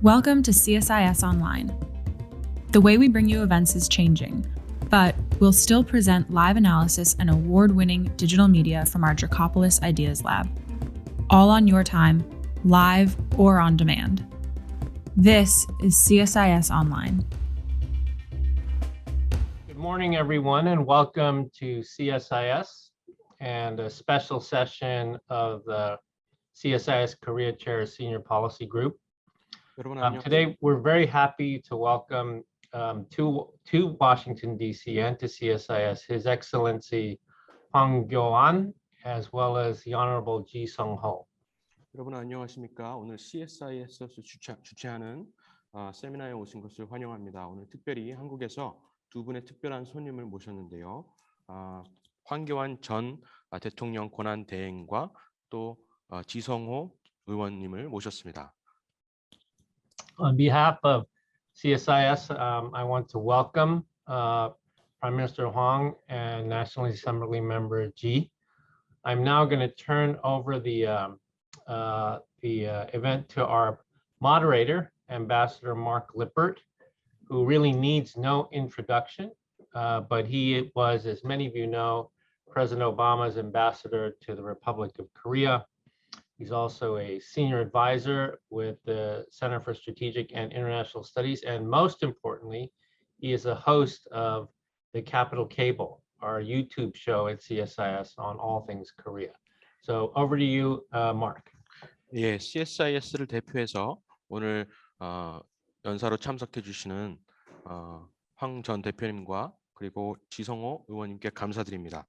Welcome to CSIS Online. The way we bring you events is changing, but we'll still present live analysis and award-winning digital media from our Dracopolis Ideas Lab, all on your time, live or on demand. This is CSIS Online. Good morning, everyone, and welcome to CSIS and a special session of the CSIS Korea Chair Senior Policy Group. Today, we're very happy to welcome to Washington, D.C. and to CSIS His Excellency Hwang Kyo-an, as well as the Honorable Ji Sung-ho. 여러분 안녕하십니까? 오늘 CSIS에서 주최하는 세미나에 오신 것을 환영합니다. 오늘 특별히 한국에서 두 분의 특별한 손님을 모셨는데요. 황교안 전 대통령 권한 대행과 또 지성호 의원님을 모셨습니다. On behalf of CSIS, I want to welcome Prime Minister Hwang and National Assembly Member Ji. I'm now going to turn over the event to our moderator, Ambassador Mark Lippert, who really needs no introduction, but he was, as many of you know, President Obama's ambassador to the Republic of Korea. He's also a senior advisor with the Center for Strategic and International Studies, and most importantly, he is a host of the Capital Cable, our YouTube show at CSIS on all things Korea. So over to you, Mark. 예, CSIS를 대표해서 오늘 연사로 참석해 주시는 황 전 대표님과 그리고 지성호 의원님께 감사드립니다.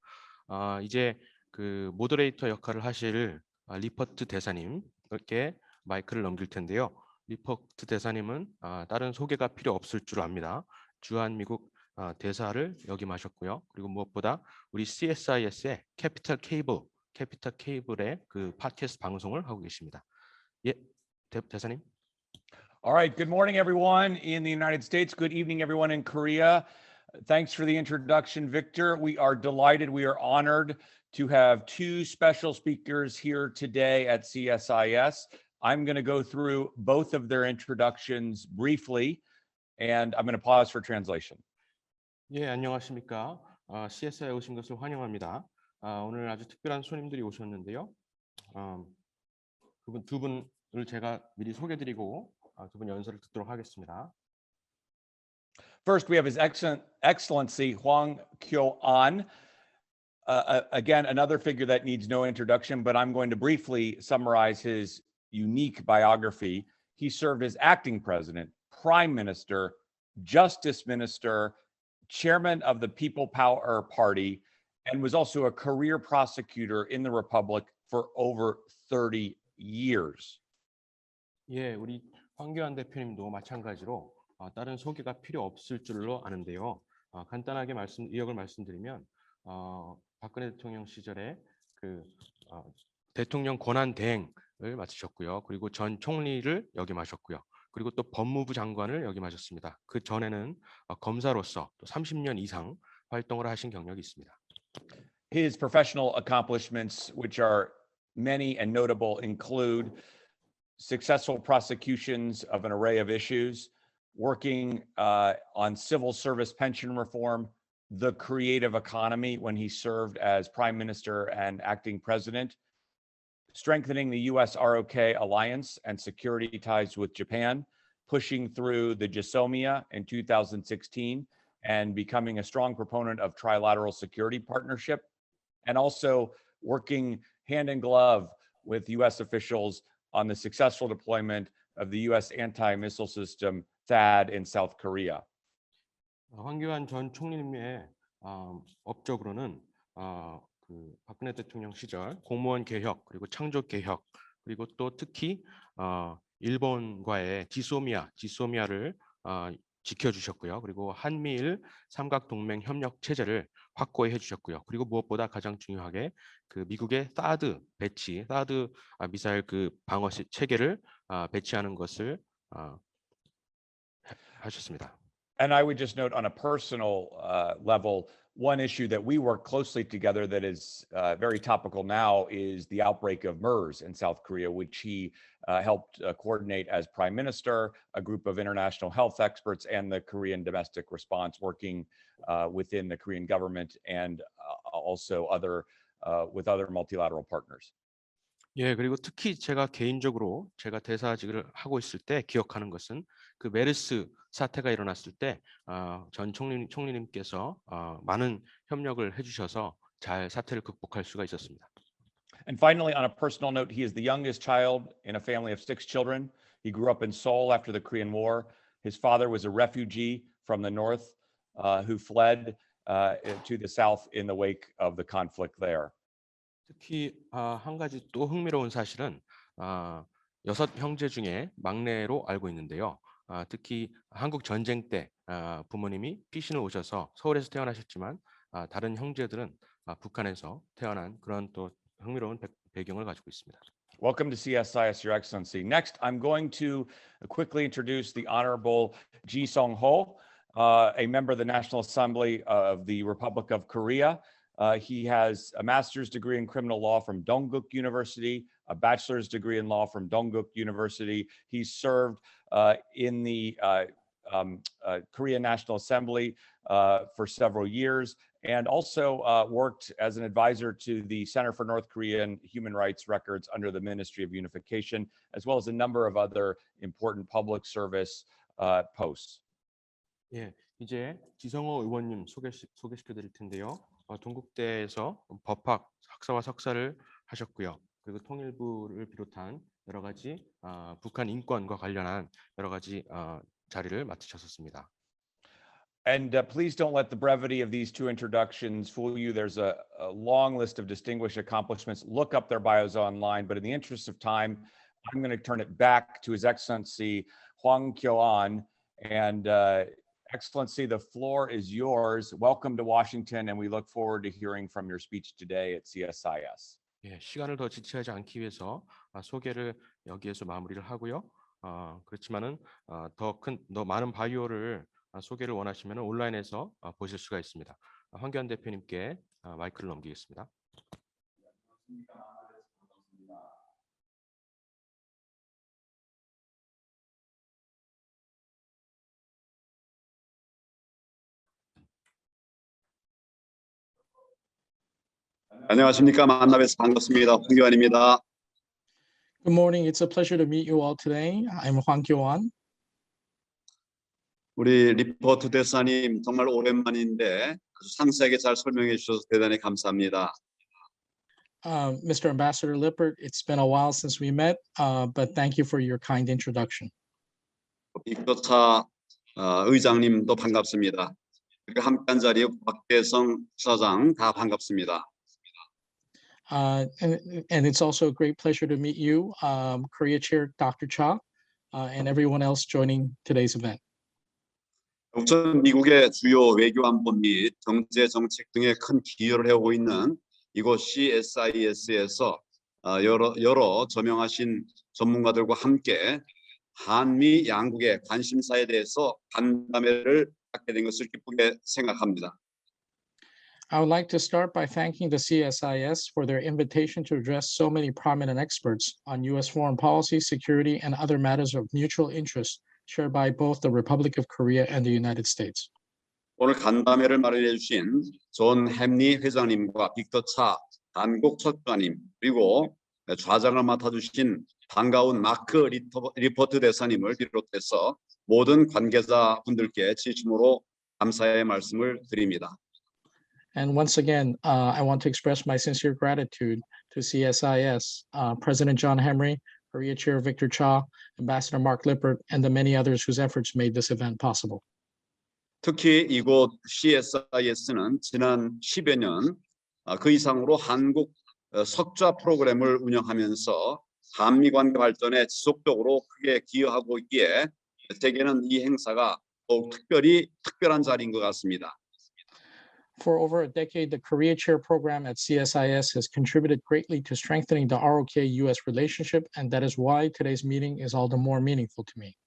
이제 그 모더레이터 역할을 하실 리퍼트 대사님께 마이크를 넘길 텐데요. 리퍼트 대사님은 다른 소개가 필요 없을 줄 압니다. 주한 미국 대사를 역임하셨고요. 그리고 무엇보다 우리 CSIS의 캐피털 케이블의 그 팟캐스트 방송을 하고 계십니다. 예, 대사님. All right, good morning, everyone in the United States. Good evening, everyone in Korea. Thanks for the introduction, Victor. We are delighted, we are honored to have two special speakers here today at CSIS. I'm going to go through both of their introductions briefly, and I'm going to pause for translation. 예, 안녕하십니까? CSI에 오신 것을 환영합니다. 오늘 아주 특별한 손님들이 오셨는데요. 그분 두 분을 제가 미리 소개드리고 두 분 연설을 듣도록 하겠습니다. First, we have His Excellency Hwang Kyo-an. Again, another figure that needs no introduction, but I'm going to briefly summarize his unique biography. He served as acting president, prime minister, justice minister, chairman of the People Power Party, and was also a career prosecutor in the Republic for over 30 years. 예, 우리 황교안 대표님도 마찬가지로 다른 소개가 필요 없을 줄로 아는데요. 간단하게 이역을 말씀드리면 박근혜 대통령 시절에 그 대통령 권한 대행을 맡으셨고요. 그리고 전 총리를 역임하셨고요. 그리고 또 법무부 장관을 역임하셨습니다. 그 전에는 검사로서 또 30년 이상 활동을 하신 경력이 있습니다. His professional accomplishments, which are many and notable, include successful prosecutions of an array of issues, working on civil service pension reform, the creative economy when he served as prime minister and acting president, strengthening the US-ROK alliance and security ties with Japan, pushing through the GSOMIA in 2016 and becoming a strong proponent of trilateral security partnership, and also working hand in glove with US officials on the successful deployment of the US anti-missile system THAAD in South Korea. 황교안 전 총리님의 업적으로는 그 박근혜 대통령 시절 공무원 개혁 그리고 창조 개혁 그리고 또 특히 일본과의 지소미아를 지켜주셨고요. 그리고 한미일 삼각 동맹 협력 체제를 확고히 해주셨고요. 그리고 무엇보다 가장 중요하게 그 미국의 사드 미사일 그 방어 체계를 배치하는 것을 하셨습니다. And I would just note on a personal level, one issue that we work closely together that is very topical now is the outbreak of MERS in South Korea, which he helped coordinate as Prime Minister, a group of international health experts, and the Korean domestic response working within the Korean government and also with other multilateral partners. 예, 그리고 특히 제가 개인적으로 제가 대사직을 하고 있을 때 기억하는 것은 그 메르스 사태가 일어났을 때 전 총리님께서 많은 협력을 해주셔서 잘 사태를 극복할 수가 있었습니다. And finally, on a personal note, he is the youngest child in a family of 6 children. He grew up in Seoul after the Korean War. His father was a refugee from the north who fled to the south in the wake of the conflict there. 특히 한 가지 또 흥미로운 사실은 6 형제 중에 막내로 알고 있는데요. 특히 한국 전쟁 때 부모님이 피신을 오셔서 서울에서 태어나셨지만 다른 형제들은 북한에서 태어난 그런 또 흥미로운 배경을 가지고 있습니다. Welcome to CSIS, Your Excellency. Next, I'm going to quickly introduce the Honorable Ji Song-ho, a member of the National Assembly of the Republic of Korea. He has a master's degree in criminal law from Dongguk University, a bachelor's degree in law from Dongguk University. He served in the Korean National Assembly for several years and also worked as an advisor to the Center for North Korean Human Rights Records under the Ministry of Unification, as well as a number of other important public service posts. 예, 이제 지성호 의원님 소개시켜 드릴 텐데요. 동국대에서 법학 학사와 석사를 하셨고요. 그리고 통일부를 비롯한 여러 가지 북한 인권과 관련한 여러 가지 자리를 맡으셨습니다. And please don't let the brevity of these two introductions fool you. There's a long list of distinguished accomplishments. Look up their bios online, but in the interest of time, I'm going to turn it back to His Excellency Hwang Kyo-an. And Excellency, the floor is yours. Welcome to Washington, and we look forward to hearing from your speech today at CSIS. 예, 시간을 더 지체하지 않기 위해서 소개를 여기에서 마무리를 하고요. 그렇지만은 더 많은 바이오를 소개를 원하시면 온라인에서 보실 수가 있습니다. 황교안 대표님께 마이크를 넘기겠습니다. 안녕하십니까. 만나뵈서 반갑습니다. 황교안입니다. Good morning. It's a pleasure to meet you all today. I'm Hwang Kyo-an. 우리 리포트 대사님 정말 오랜만인데 아주 상세하게 잘 설명해 주셔서 대단히 감사합니다. Mr. Ambassador Lippert, it's been a while since we met, but thank you for your kind introduction. 빅터차 의장님도 반갑습니다. 그리고 함께한 자리에 박대성 사장 다 반갑습니다. And it's also a great pleasure to meet you, Korea Chair Dr. Cha, and everyone else joining today's event. 우선 미국의 주요 외교 안보 및 경제 정책 등에 큰 기여를 해오고 있는 이곳 CSIS에서 여러 저명하신 전문가들과 함께 한미 양국의 관심사에 대해서 간담회를 갖게 된 것을 기쁘게 생각합니다. I would like to start by thanking the CSIS for their invitation to address so many prominent experts on U.S. foreign policy, security, and other matters of mutual interest shared by both the Republic of Korea and the United States. 오늘 간담회를 마련해 주신 존 햄리 회장님과 빅터 차 한국 척관님 그리고 좌장을 맡아주신 반가운 마크 리포트 대사님을 비롯해서 모든 관계자분들께 진심으로 감사의 말씀을 드립니다. And once again, I want to express my sincere gratitude to CSIS, President John Henry, Korea Chair Victor Cha, Ambassador Mark Lippert, and the many others whose efforts made this event possible. 특히 이곳 CSIS는 지난 10여 년 그 이상으로 한국 석좌 프로그램을 운영하면서 한미 관계 발전에 지속적으로 크게 기여하고 있기에 제게는 이 행사가 더욱 특별한 자리인 것 같습니다. For over a decade, the Korea Chair program at CSIS has contributed greatly to strengthening the ROK-US relationship, and that is why today's meeting is all the more meaningful to me.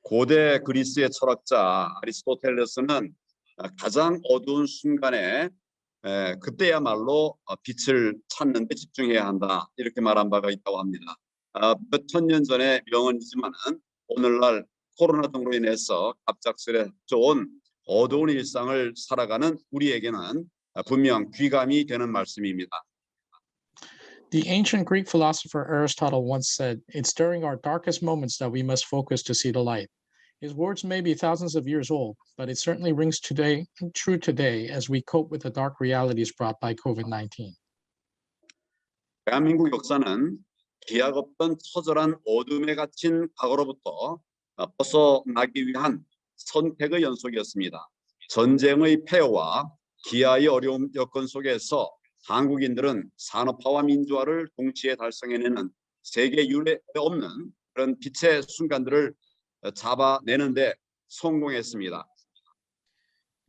고대 그리스의 철학자 아리스토텔레스는 가장 어두운 순간에 그때야말로 빛을 찾는 데 집중해야 한다. 이렇게 말한 바가 있다고 합니다. 몇 천 년 전의 명언이지만은 오늘날 코로나 등으로 인해서 갑작스레 좋은 어두운 일상을 살아가는 우리에게는 분명 귀감이 되는 말씀입니다. The ancient Greek philosopher Aristotle once said, "It's during our darkest moments that we must focus to see the light." His words may be thousands of years old, but it certainly rings true today as we cope with the dark realities brought by COVID-19. 대한민국 역사는 기약 없던 처절한 어둠에 갇힌 과거로부터 벗어나기 위한 선택의 연속이었습니다. 전쟁의 폐해와 기아의 어려운 여건 속에서 한국인들은 산업화와 민주화를 동시에 달성해내는 세계 유례 없는 그런 빛의 순간들을 잡아내는데 성공했습니다.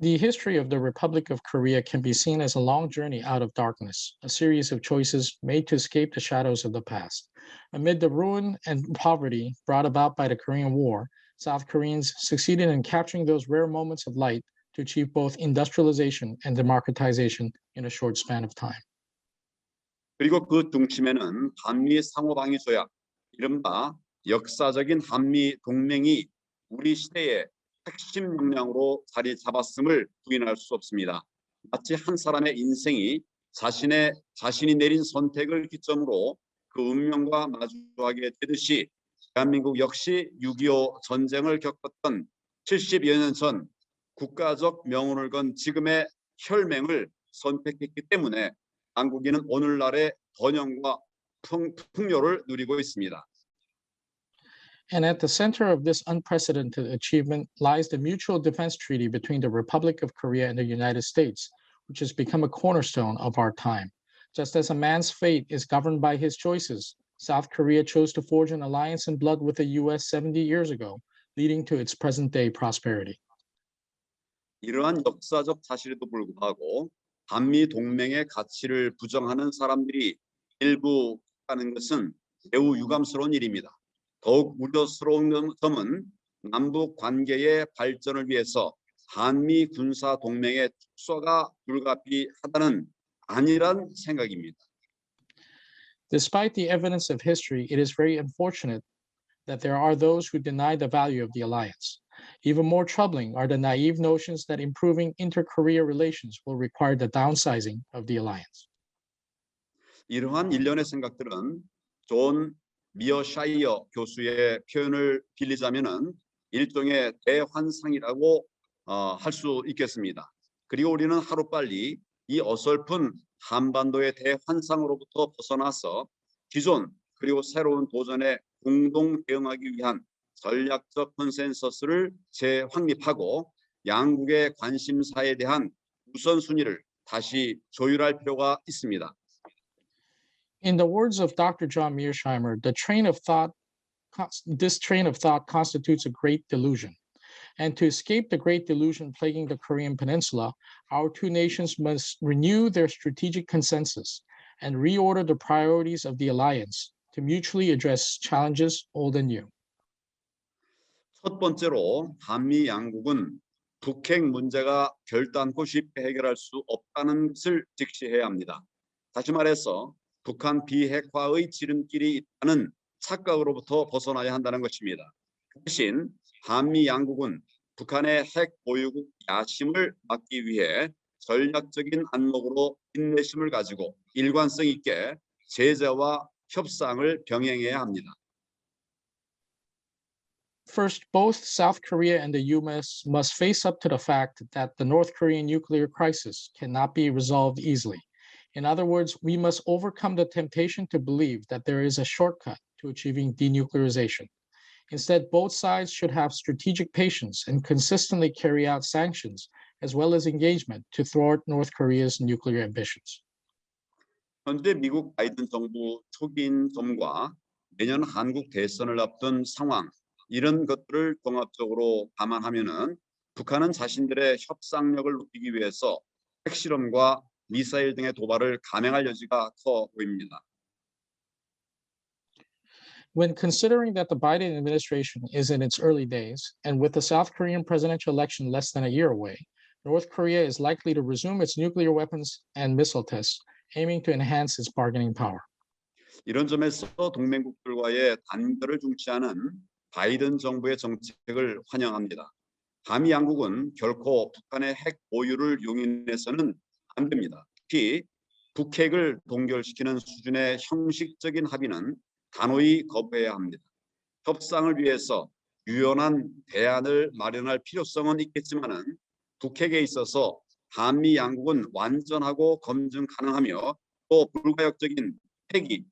The history of the Republic of Korea can be seen as a long journey out of darkness, a series of choices made to escape the shadows of the past. Amid the ruin and poverty brought about by the Korean War, South Koreans succeeded in capturing those rare moments of light to achieve both industrialization and democratization in a short span of time. 그리고 그 중심에는 한미 상호방위 조약, 이른바 역사적인 한미 동맹이 우리 시대의 핵심 역량으로 자리 잡았음을 부인할 수 없습니다. 마치 한 사람의 인생이 자신이 내린 선택을 기점으로 그 운명과 마주하게 되듯이 대한민국 역시 6.25 전쟁을 겪었던 70여 년 전 국가적 명운을 건 지금의 혈맹을 선택했기 때문에 한국인은 오늘날의 번영과 풍요를 누리고 있습니다. And at the center of this unprecedented achievement lies the Mutual Defense Treaty between the Republic of Korea and the United States, which has become a cornerstone of our time. Just as a man's fate is governed by his choices, South Korea chose to forge an alliance in blood with the US 70 years ago, leading to its present-day prosperity. 이러한 역사적 사실에도 불구하고 한미 동맹의 가치를 부정하는 사람들이 일부 있다는 것은 매우 유감스러운 일입니다. 더욱 우려스러운 점은 남북 관계의 발전을 위해서 한미 군사 동맹의 축소가 불가피하다는 아니란 생각입니다. Despite the evidence of history, it is very unfortunate that there are those who deny the value of the alliance. Even more troubling are the naive notions that improving inter-Korea relations will require the downsizing of the alliance. 이러한 일련의 생각들은 존 미어샤이어 교수의 표현을 빌리자면은 일종의 대환상이라고 할 수 있겠습니다. 그리고 우리는 하루빨리 이 어설픈 한반도의 대환상으로부터 벗어나서 기존 그리고 새로운 도전에 공동 대응하기 위한 전략적 컨센서스를 재확립하고 양국의 관심사에 대한 우선순위를 다시 조율할 필요가 있습니다. In the words of Dr. John Mearsheimer, this train of thought constitutes a great delusion. And to escape the great delusion plaguing the Korean Peninsula, our two nations must renew their strategic consensus and reorder the priorities of the alliance to mutually address challenges old and new. 첫 번째로 한미 양국은 북핵 문제가 결단코 쉽게 해결할 수 없다는 것을 직시해야 합니다. 다시 말해서 북한 비핵화의 지름길이 있다는 착각으로부터 벗어나야 한다는 것입니다. 대신 한미 양국은 북한의 핵 보유국 야심을 막기 위해 전략적인 안목으로 인내심을 가지고 일관성 있게 제재와 협상을 병행해야 합니다. First, both South Korea and the US must face up to the fact that the North Korean nuclear crisis cannot be resolved easily. In other words, we must overcome the temptation to believe that there is a shortcut to achieving denuclearization. Instead, both sides should have strategic patience and consistently carry out sanctions as well as engagement to thwart North Korea's nuclear ambitions. 현재 미국 바이든 정부 초기인 점과 내년 한국 대선을 앞둔 상황, 이런 것들을 종합적으로 감안하면은 북한은 자신들의 협상력을 높이기 위해서 핵실험과 미사일 등의 도발을 감행할 여지가 커 보입니다. When considering that the Biden administration is in its early days, and with the South Korean presidential election less than a year away, North Korea is likely to resume its nuclear weapons and missile tests, aiming to enhance its bargaining power. 이런 점에서 동맹국들과의 단결을 중시하는 바이든 정부의 정책을 환영합니다. 한미 양국은 결코 북한의 핵 보유를 용인해서는 안 됩니다. 특히 북핵을 동결시키는 수준의 형식적인 합의는 단호히 거부해야 합니다. 협상을 위해서 유연한 대안을 마련할 필요성은 있겠지만은 북핵에 있어서 한미 양국은 완전하고 검증 가능하며 또 불가역적인 핵이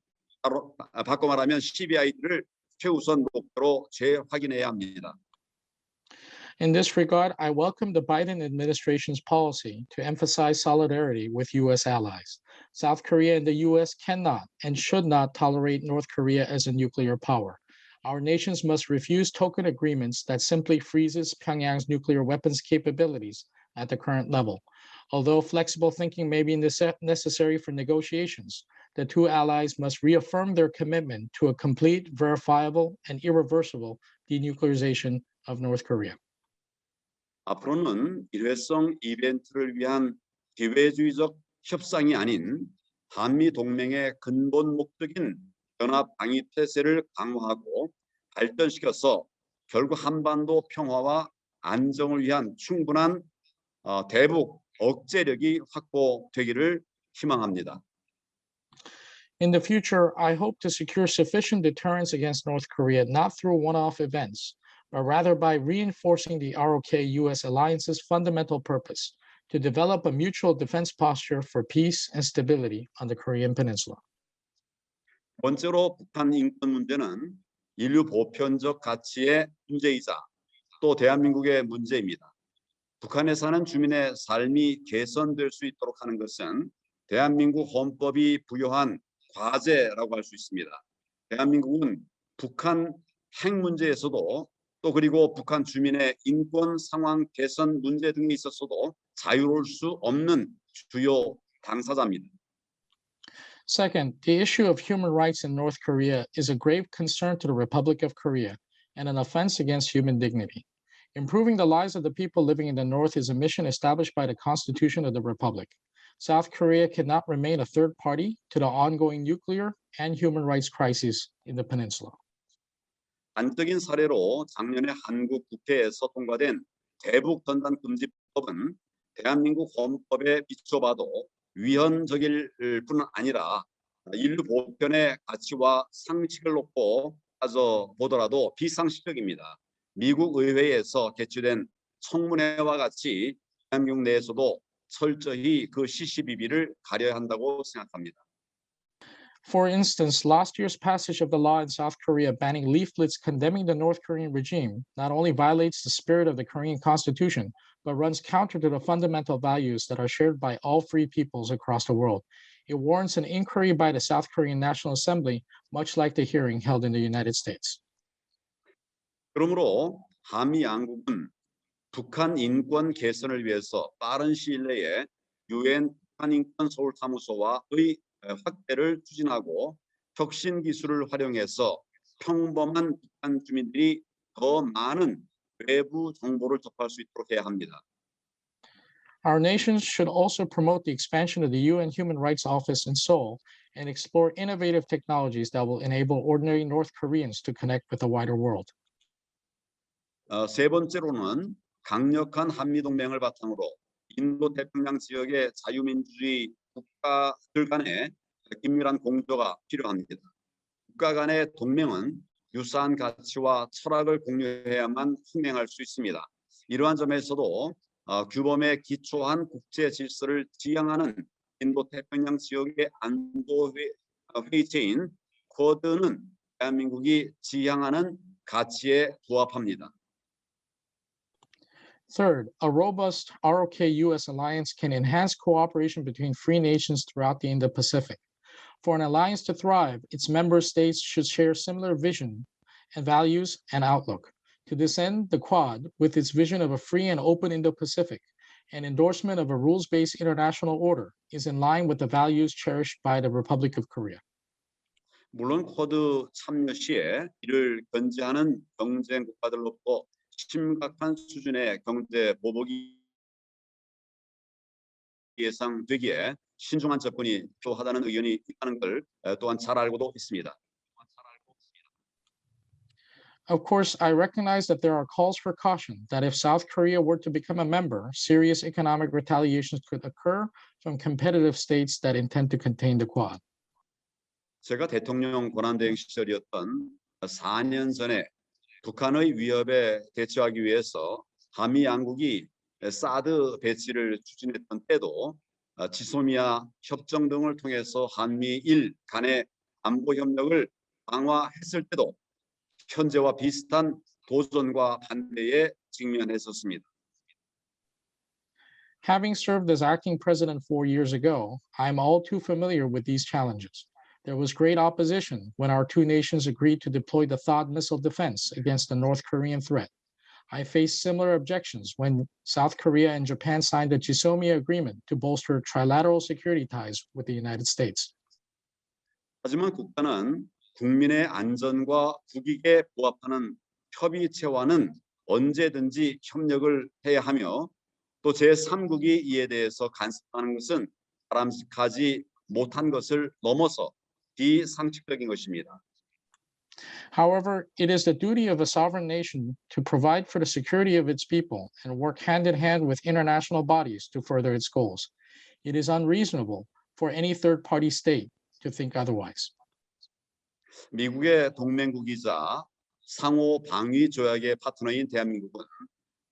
바꿔 말하면 CBI를 최우선 목표로 재확인해야 합니다. In this regard, I welcome the Biden administration's policy to emphasize solidarity with U.S. allies. South Korea and the U.S. cannot and should not tolerate North Korea as a nuclear power. Our nations must refuse token agreements that simply freezes Pyongyang's nuclear weapons capabilities at the current level. Although flexible thinking may be necessary for negotiations, the two allies must reaffirm their commitment to a complete, verifiable, and irreversible denuclearization of North Korea. 앞으로는 일회성 이벤트를 위한 기회주의적 협상이 아닌 한미 동맹의 근본 목적인 연합 방위 태세를 강화하고 발전시켜서 결국 한반도 평화와 안정을 위한 충분한 대북 억제력이 확보되기를 희망합니다. In the future, I hope to secure sufficient deterrence against North Korea, not through one-off events, but rather by reinforcing the ROK-US alliance's fundamental purpose to develop a mutual defense posture for peace and stability on the Korean Peninsula. 번째로 북한 인권 문제는 인류 보편적 가치의 문제이자 또 대한민국의 문제입니다. 북한에 사는 주민의 삶이 개선될 수 있도록 하는 것은 대한민국 헌법이 부여한 과제라고 할 수 있습니다. 대한민국은 북한 핵 문제에서도 또 그리고 북한 주민의 인권 상황 개선 문제 등에 있어서도 자유로울 수 없는 주요 당사자입니다. Second, the issue of human rights in North Korea is a grave concern to the Republic of Korea and an offense against human dignity. Improving the lives of the people living in the North is a mission established by the Constitution of the Republic. South Korea cannot remain a third party to the ongoing nuclear and human rights crises in the peninsula. 단적인 사례로 작년에 한국 국회에서 통과된 대북 전단 금지법은 대한민국 헌법에 비춰봐도 위헌적일 뿐 아니라 인류 보편의 가치와 상식을 놓고 따져보더라도 비상식적입니다. 미국 의회에서 개최된 청문회와 같이 대한민국 내에서도 철저히 그 시시비비를 가려야 한다고 생각합니다. For instance, last year's passage of the law in South Korea banning leaflets condemning the North Korean regime not only violates the spirit of the Korean Constitution, but runs counter to the fundamental values that are shared by all free peoples across the world. It warrants an inquiry by the South Korean National Assembly, much like the hearing held in the United States. 그러므로 한미 양국은 북한 인권 개선을 위해서 빠른 시일 내에 유엔 북한 인권 서울 사무소와의 확대를 추진하고 혁신 기술을 활용해서 평범한 북한 주민들이 더 많은 외부 정보를 접할 수 있도록 해야 합니다. Our nations should also promote the expansion of the UN Human Rights Office in Seoul and explore innovative technologies that will enable ordinary North Koreans to connect with the wider world. 세 번째로는 강력한 한미동맹을 바탕으로 인도 태평양 지역의 자유민주주의 국가들 간의 긴밀한 공조가 필요합니다. 국가 간의 동맹은 유사한 가치와 철학을 공유해야만 흥행할 수 있습니다. 이러한 점에서도 규범에 기초한 국제 질서를 지향하는 인도 태평양 지역의 안보 회의체인 쿼드는 대한민국이 지향하는 가치에 부합합니다. Third, a robust ROK-US alliance can enhance cooperation between free nations throughout the Indo-Pacific. For an alliance to thrive, its member states should share similar vision and values and outlook. To this end, the Quad, with its vision of a free and open Indo-Pacific and endorsement of a rules-based international order, is in line with the values cherished by the Republic of Korea. 물론 쿼드 참여 시에 이를 견제하는 경쟁 국가들로부터 심각한 수준의 경제 보복이 예상되기에 신중한 접근이 필요하다는 의견이 있다는 걸 또한 잘 알고도 있습니다. Of course, I recognize that there are calls for caution that if South Korea were to become a member, serious economic retaliations could occur from competitive states that intend to contain the Quad. 제가 대통령 권한대행 시절이었던 4년 전에 북한의 위협에 대처하기 위해서 한미 양국이 사드 배치를 추진했던 때도 지소미아 협정 등을 통해서 한미일 간의 안보 협력을 강화했을 때도 현재와 비슷한 도전과 반대에 직면했었습니다. Having served as acting president 4 years ago, I'm all too familiar with these challenges. There was great opposition when our two nations agreed to deploy the THAAD missile defense against the North Korean threat. I faced similar objections when South Korea and Japan signed the GSOMIA agreement to bolster trilateral security ties with the United States. 하지만 국가는 국민의 안전과 국익에 부합하는 협의체와는 언제든지 협력을 해야 하며 또 제3국이 이에 대해서 간섭하는 것은 바람직하지 못한 것을 넘어서 비상식적인 것입니다. However, it is the duty of a sovereign nation to provide for the security of its people and work hand in hand with international bodies to further its goals. It is unreasonable for any third-party state to think otherwise. 미국의 동맹국이자 상호 방위 조약의 파트너인 대한민국은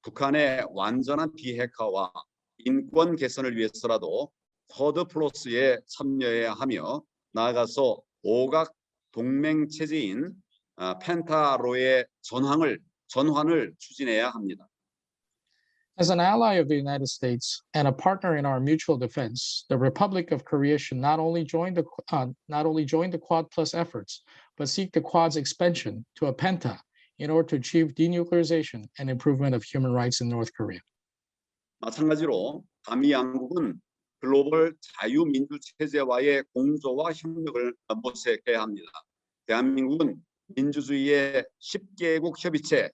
북한의 완전한 비핵화와 인권 개선을 위해서라도 터드 플러스에 참여해야 하며 나아가서 오각 동맹 체제인 펜타로의 전환을 추진해야 합니다. As an ally of the United States and a partner in our mutual defense, the Republic of Korea should not only join the Quad Plus efforts, but seek the Quad's expansion to a penta in order to achieve denuclearization and improvement of human rights in North Korea. 마찬가지로 한미 양국은 글로벌 자유민주 체제와의 공조와 협력을 모색해야 합니다. 대한민국은 민주주의의 10개국 협의체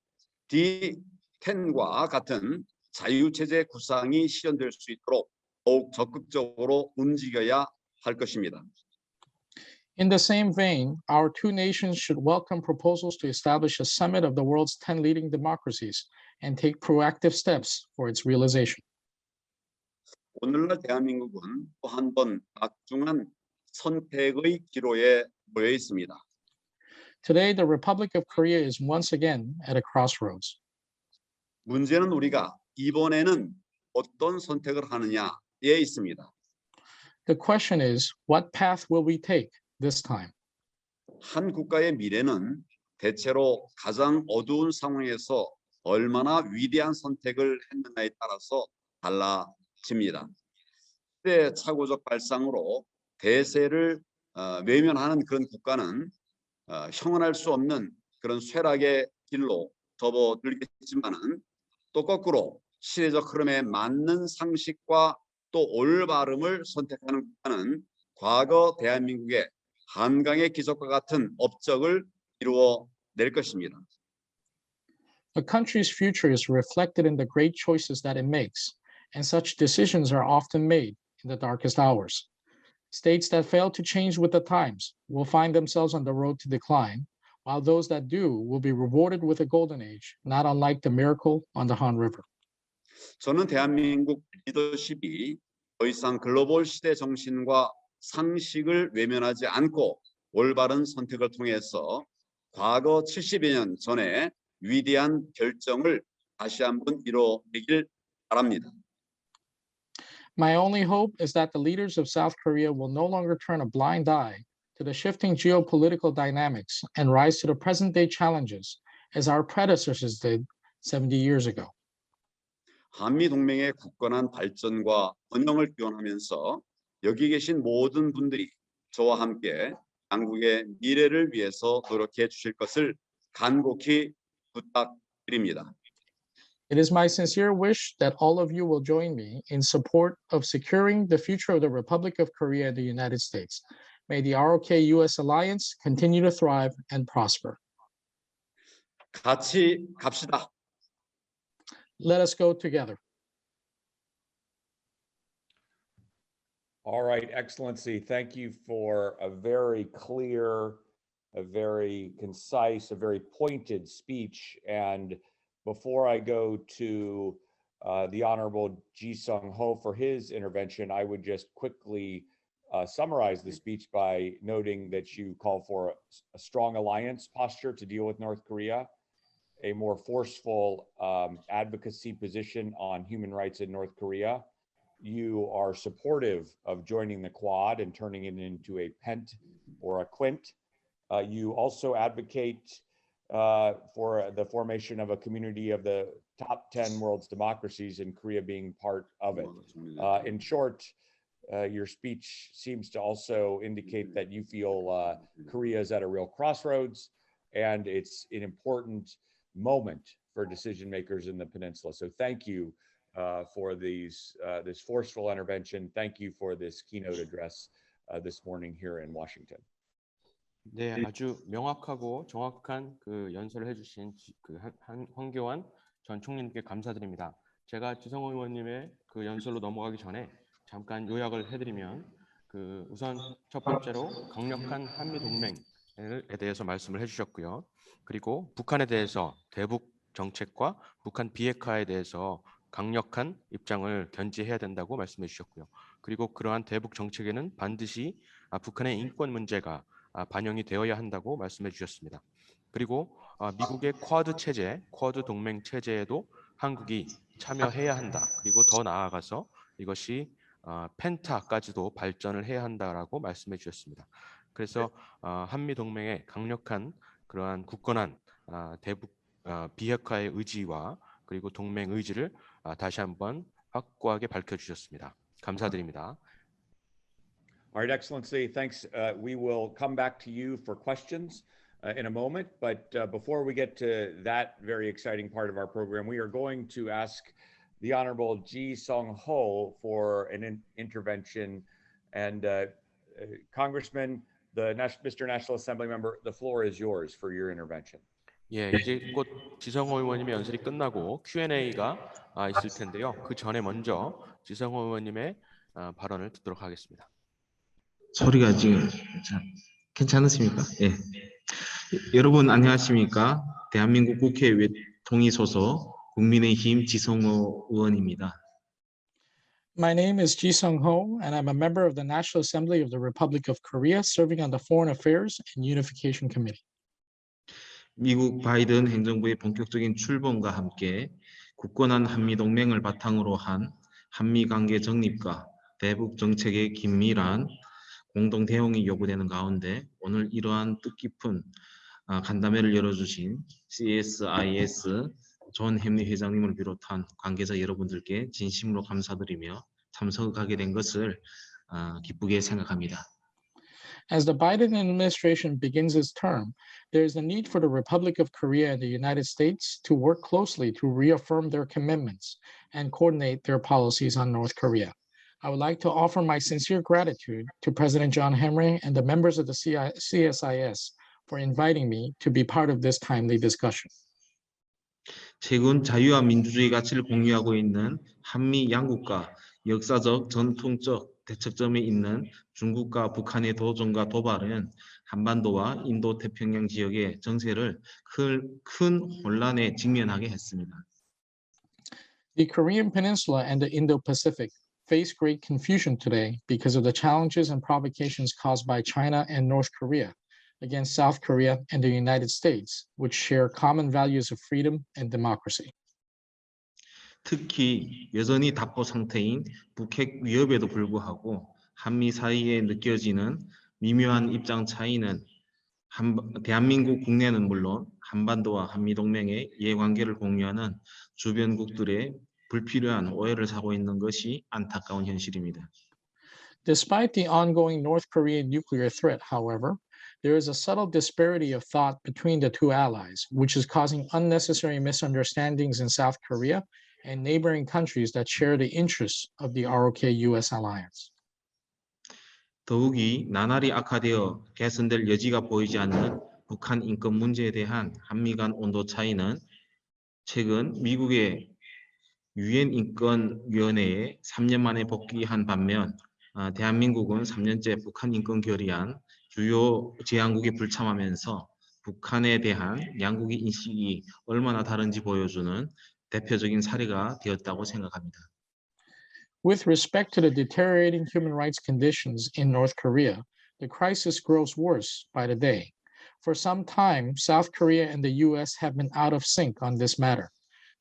D10과 같은 자유체제 구상이 실현될 수 있도록 더욱 적극적으로 움직여야 할 것입니다. In the same vein, our two nations should welcome proposals to establish a summit of the world's 10 leading democracies and take proactive steps for its realization. 오늘날 대한민국은 또 한 번 막중한 선택의 기로에 놓여 있습니다. Today, the Republic of Korea is once again at a crossroads. 문제는 우리가 이번에는 어떤 선택을 하느냐에 있습니다. The question is, what path will we take this time? 한 국가의 미래는 대체로 가장 어두운 상황에서 얼마나 위대한 선택을 했느냐에 따라서 달라집니다. 시대착오적 발상으로 대세를 외면하는 그런 국가는 형언할 수 없는 그런 쇠락의 길로 접어들겠지만은 또 거꾸로 시대적 흐름에 맞는 상식과 또 올바름을 선택하는 국가는 과거 대한민국의 한강의 기적과 같은 업적을 이루어낼 것입니다. A country's future is reflected in the great choices that it makes, and such decisions are often made in the darkest hours. States that fail to change with the times will find themselves on the road to decline, while those that do will be rewarded with a golden age, not unlike the miracle on the Han River. 저는 대한민국 리더십이 더 이상 글로벌 시대 정신과 상식을 외면하지 않고 올바른 선택을 통해서 과거 70여 년 전에 위대한 결정을 다시 한번 이뤄내길 바랍니다. My only hope is that the leaders of South Korea will no longer turn a blind eye to the shifting geopolitical dynamics and rise to the present-day challenges as our predecessors did 70 years ago. 한미 동맹의 굳건한 발전과 번영을 기원하면서 여기 계신 모든 분들이 저와 함께 양국의 미래를 위해서 노력해 주실 것을 간곡히 부탁드립니다. It is my sincere wish that all of you will join me in support of securing the future of the Republic of Korea and the United States. May the ROK-US alliance continue to thrive and prosper. 같이 갑시다. Let us go together. All right, Excellency, thank you for a very clear, a very concise, a very pointed speech. And before I go to the Honorable Ji Sung Ho for his intervention, I would just quickly summarize the speech by noting that you call for a strong alliance posture to deal with North Korea, a more forceful advocacy position on human rights in North Korea. You are supportive of joining the Quad and turning it into a pent or a quint. You also advocate for the formation of a community of the top 10 world's democracies and Korea being part of it. In short, your speech seems to also indicate that you feel Korea is at a real crossroads and it's an important moment for decision makers in the peninsula. So thank you for this forceful intervention. Thank you for this keynote address this morning here in Washington. 네, 아주 명확하고 정확한 그 연설을 해주신 황교안 전 총리님께 감사드립니다. 제가 지성호 의원님의 그 연설로 넘어가기 전에 잠깐 요약을 해드리면 우선 첫 번째로 강력한 한미 동맹에 대해서 말씀을 해주셨고요. 그리고 북한에 대해서 대북 정책과 북한 비핵화에 대해서 강력한 입장을 견지해야 된다고 말씀해 주셨고요. 그리고 그러한 대북 정책에는 반드시 북한의 인권 문제가 반영이 되어야 한다고 말씀해 주셨습니다. 그리고 미국의 쿼드 체제, 쿼드 동맹 체제에도 한국이 참여해야 한다. 그리고 더 나아가서 이것이 펜타까지도 발전을 해야 한다라고 말씀해 주셨습니다. 그래서 한미 동맹의 강력한 그러한 굳건한 대북 비핵화의 의지와 그리고 동맹 의지를 다시 한번 확고하게 밝혀주셨습니다. 감사드립니다. All right, Excellency, thanks. We will come back to you for questions in a moment, but before we get to that very exciting part of our program, we are going to ask the Honorable Ji Sung Ho for an intervention. And Congressman, Mr. National Assembly Member, the floor is yours for your intervention. 예, 이제 곧 지성호 의원님의 연설이 끝나고 Q&A가 있을 텐데요. 그 전에 먼저 지성호 의원님의 발언을 듣도록 하겠습니다. 소리가 지금 괜찮으십니까? 예. 여러분 안녕하십니까? 대한민국 국회 외통위 소속 국민의힘 지성호 의원입니다. My name is Ji Sung Ho, and I'm a member of the National Assembly of the Republic of Korea, serving on the Foreign Affairs and Unification Committee. 미국 바이든 행정부의 본격적인 출범과 함께 굳건한 한미동맹을 바탕으로 한 한미관계 정립과 대북 정책의 긴밀한 공동 대응이 요구되는 가운데 오늘 이러한 뜻깊은 간담회를 열어주신 CSIS 존 햄리 회장님을 비롯한 관계자 여러분들께 진심으로 감사드리며 참석하게 된 것을 기쁘게 생각합니다. As the Biden administration begins its term, there is a need for the Republic of Korea and the United States to work closely to reaffirm their commitments and coordinate their policies on North Korea. I would like to offer my sincere gratitude to President John Henry and the members of the CSIS for inviting me to be part of this timely discussion. 최근 자유와 민주주의 가치를 공유하고 있는 한미 양국과 역사적 전통적 대척점에 있는 중국과 북한의 도전과 도발은 한반도와 인도 태평양 지역의 정세를 큰 혼란에 직면하게 했습니다. The Korean Peninsula and the Indo-Pacific face great confusion today because of the challenges and provocations caused by China and North Korea against South Korea and the United States, which share common values of freedom and democracy. 특히 여전히 답보 상태인 북핵 위협에도 불구하고 한미 사이에 느껴지는 미묘한 입장 차이는 대한민국 국내는 물론 한반도와 한미동맹의 이해관계를 공유하는 주변국들의 불필요한 오해를 사고 있는 것이 안타까운 현실입니다. Despite the ongoing North Korean nuclear threat, however, there is a subtle disparity of thought between the two allies, which is causing unnecessary misunderstandings in South Korea and neighboring countries that share the interests of the ROK-US alliance. 더욱이 나날이 악화되어 개선될 여지가 보이지 않는 북한 인권 문제에 대한 한미 간 온도 차이는 최근 미국의 유엔 인권위원회에 3년 만에 복귀한 반면 대한민국은 3년째 북한 인권 결의안 주요 제안국에 불참하면서 북한에 대한 양국의 인식이 얼마나 다른지 보여주는 대표적인 사례가 되었다고 생각합니다. With respect to the deteriorating human rights conditions in North Korea, the crisis grows worse by the day. For some time, South Korea and the US have been out of sync on this matter.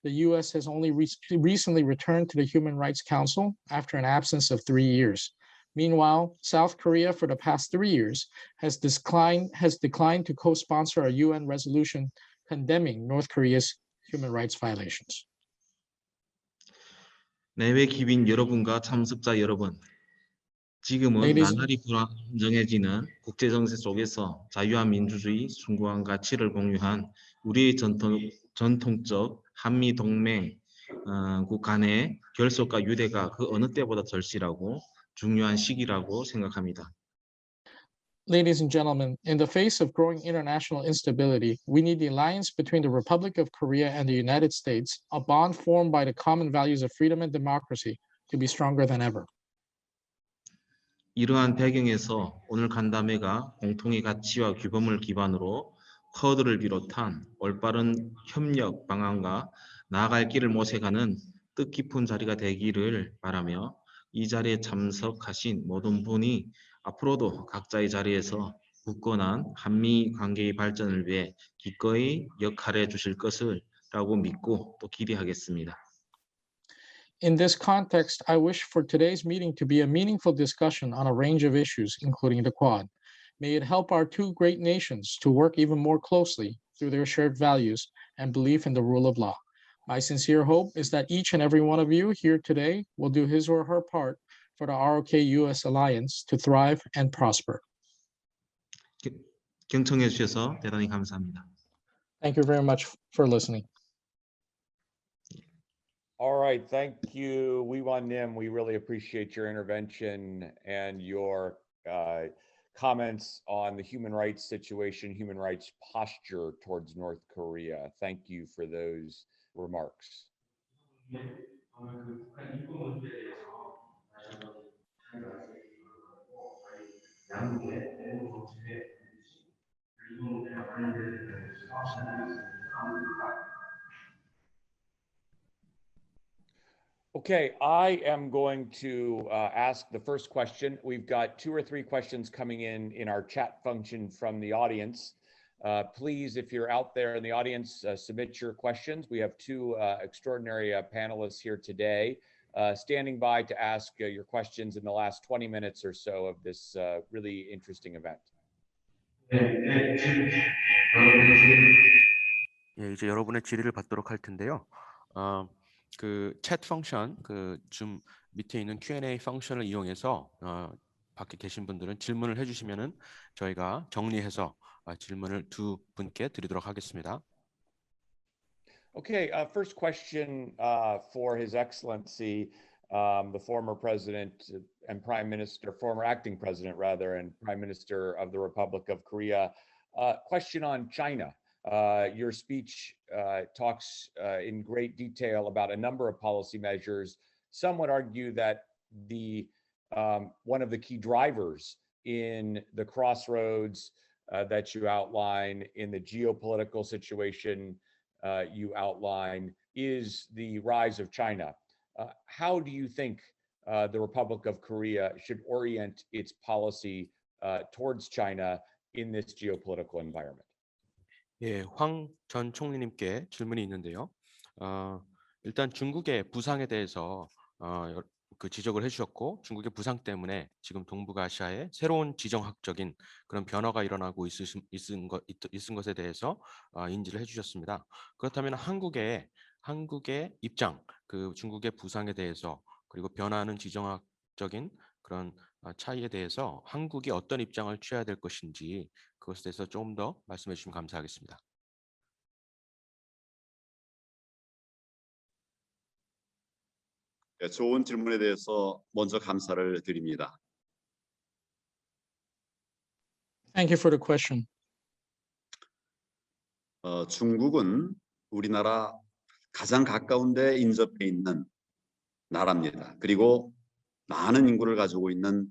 The US has only recently returned to the Human Rights Council after an absence of 3 years. Meanwhile, South Korea for the past 3 years has declined to co-sponsor a UN resolution condemning North Korea's human rights violations. 내외 기빈 여러분과 참석자 여러분, 지금은 Ladies- 나날이 불안정해지는 국제 정세 속에서 자유와 민주주의, 숭고한 가치를 공유한 우리의 전통적 한미 동맹국 간의 결속과 유대가 그 어느 때보다 절실하고 중요한 시기라고 생각합니다. Ladies and gentlemen, in the face of growing international instability, we need the alliance between the Republic of Korea and the United States, a bond formed by the common values of freedom and democracy, to be stronger than ever. 이러한 배경에서 오늘 간담회가 공통의 가치와 규범을 기반으로 쿼드를 비롯한 올바른 협력 방안과 나아갈 길을 모색하는 뜻깊은 자리가 되기를 바라며 이 자리에 참석하신 모든 분이 앞으로도 각자의 자리에서 굳건한 한미 관계의 발전을 위해 기꺼이 역할해 주실 것이라고 믿고 또 기대하겠습니다. In this context, I wish for today's meeting to be a meaningful discussion on a range of issues, including the Quad. May it help our two great nations to work even more closely through their shared values and belief in the rule of law. My sincere hope is that each and every one of you here today will do his or her part for the ROK-US alliance to thrive and prosper. 경청해 주셔서 대단히 감사합니다. Thank you very much for listening. All right, thank you, Wee-Won Nim. We really appreciate your intervention and your comments on the human rights situation, human rights posture towards North Korea. Thank you for those remarks. Okay, I am going to ask the first question. We've got 2 or 3 questions coming in our chat function from the audience. Please, if you're out there in the audience, submit your questions. We have 2 extraordinary panelists here today, standing by to ask your questions in the last 20 minutes or so of this really interesting event. 예, 이제 여러분의 질의를 받도록 할 텐데요. 그 챗 펑션, 그 줌 밑에 있는 Q&A 펑션을 이용해서 밖에 계신 분들은 질문을 해주시면은 저희가 정리해서 질문을 2 분께 드리도록 하겠습니다. Okay, first question for His Excellency, the former president and prime minister, former acting president rather, and prime minister of the Republic of Korea. Question on China. Your speech talks in great detail about a number of policy measures. Some would argue that the one of the key drivers in the crossroads that you outline, in the geopolitical situation you outline, is the rise of China. How do you think the Republic of Korea should orient its policy towards China in this geopolitical environment? 예, 황 전 총리님께 질문이 있는데요. 일단 중국의 부상에 대해서 그 지적을 해주셨고, 중국의 부상 때문에 지금 동북아시아에 새로운 지정학적인 그런 변화가 일어나고 있은 것에 대해서 인지를 해주셨습니다. 그렇다면 한국의 입장, 그 중국의 부상에 대해서 그리고 변화하는 지정학적인 그런 차이에 대해서 한국이 어떤 입장을 취해야 될 것인지 그것에 대해서 조금 더 말씀해 주시면 감사하겠습니다. 네, 좋은 질문에 대해서 먼저 감사를 드립니다. Thank you for the question. 중국은 우리나라 가장 가까운 데 인접해 있는 나라입니다. 그리고 많은 인구를 가지고 있는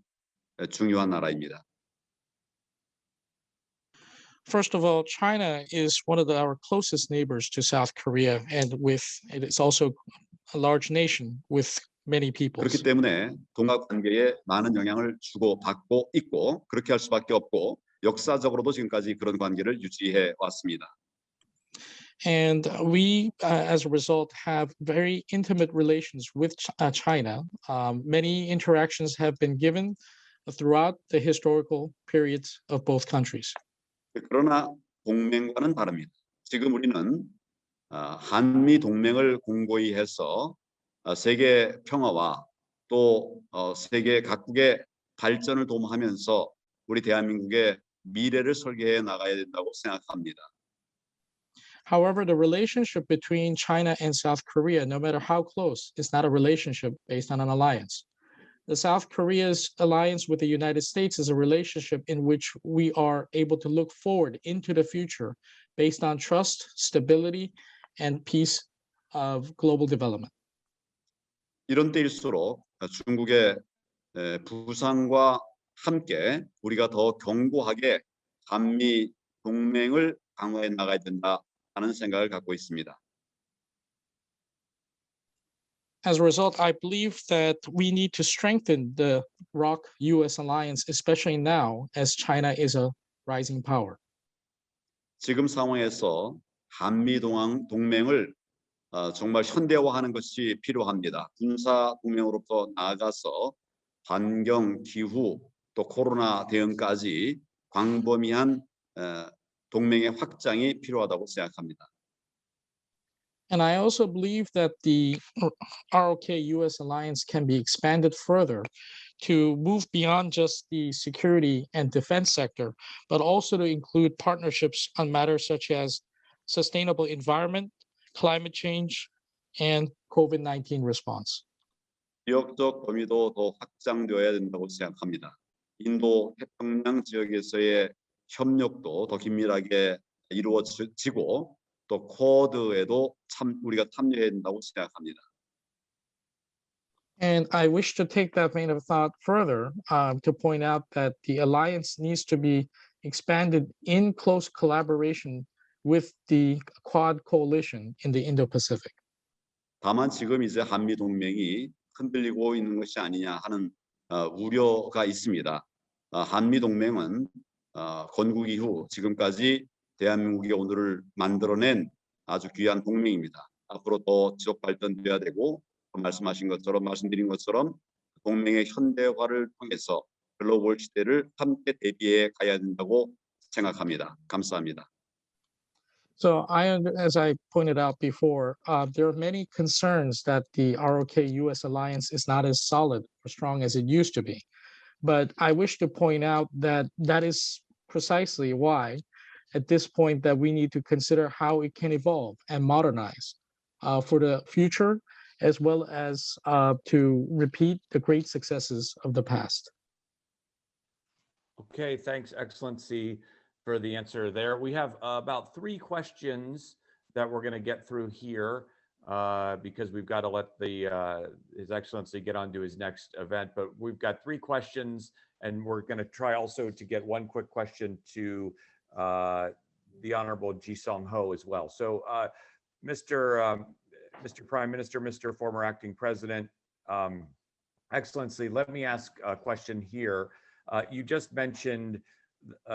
중요한 나라입니다. First of all, China is one of our closest neighbors to South Korea, and it is also a large nation with many peoples. 그렇기 때문에 동학 관계에 많은 영향을 주고 받고 있고 그렇게 할 수밖에 없고 역사적으로도 지금까지 그런 관계를 유지해 왔습니다. And we, as a result, have very intimate relations with China. Many interactions have been given throughout the historical periods of both countries. 그러나 동맹과는 다릅니다. 지금 우리는 한미 동맹을 공고히 해서 세계 평화와 또 세계 각국의 발전을 도모하면서 우리 대한민국의 미래를 설계해 나가야 된다고 생각합니다. However, the relationship between China and South Korea, no matter how close, is not a relationship based on an alliance. The South Korea's alliance with the United States is a relationship in which we are able to look forward into the future based on trust, stability, and peace of global development. 이런 때일수록 중국의 부상과 함께 우리가 더 견고하게 한미 동맹을 강화해 나가야 된다는 생각을 갖고 있습니다. As a result, I believe that we need to strengthen the ROC-US alliance, especially now as China is a rising power. 지금 상황에서 한미 동맹을 정말 현대화하는 것이 필요합니다. 군사 동맹으로부터 나아가서 환경, 기후, 또 코로나 대응까지 광범위한 동맹의 확장이 필요하다고 생각합니다. And I also believe that the ROK-US alliance can be expanded further to move beyond just the security and defense sector, but also to include partnerships on matters such as sustainable environment, climate change, and COVID-19 response. 지역적 범위도 더 확장되어야 된다고 생각합니다. 인도 태평양 지역에서의 협력도 더 긴밀하게 이루어지고 또 쿼드에도 우리가 참여해야 된다고 생각합니다. And I wish to take that vein of thought further to point out that the alliance needs to be expanded in close collaboration with the Quad coalition in the Indo-Pacific. 다만 지금 이제 한미 동맹이 흔들리고 있는 것이 아니냐 하는 우려가 있습니다. 한미 동맹은 건국 이후 지금까지 대한민국의 오늘을 만들어낸 아주 귀한 동맹입니다. 앞으로 더 지속 발전돼야 되고 말씀드린 것처럼 동맹의 현대화를 통해서 글로벌 시대를 함께 대비해 가야 된다고 생각합니다. 감사합니다. So as I pointed out before, there are many concerns that the ROK-US alliance is not as solid or strong as it used to be. But I wish to point out that that is precisely why at this point that we need to consider how it can evolve and modernize for the future, as well as to repeat the great successes of the past. Okay, thanks, Excellency, for the answer there. We have about 3 questions that we're going to get through here because we've got to let His Excellency get on to his next event. But we've got 3 questions, and we're going to try also to get one quick question to the Honorable Ji Song Ho as well. So, Mr. Prime Minister, Mr. Former Acting President, Excellency, let me ask a question here. You just mentioned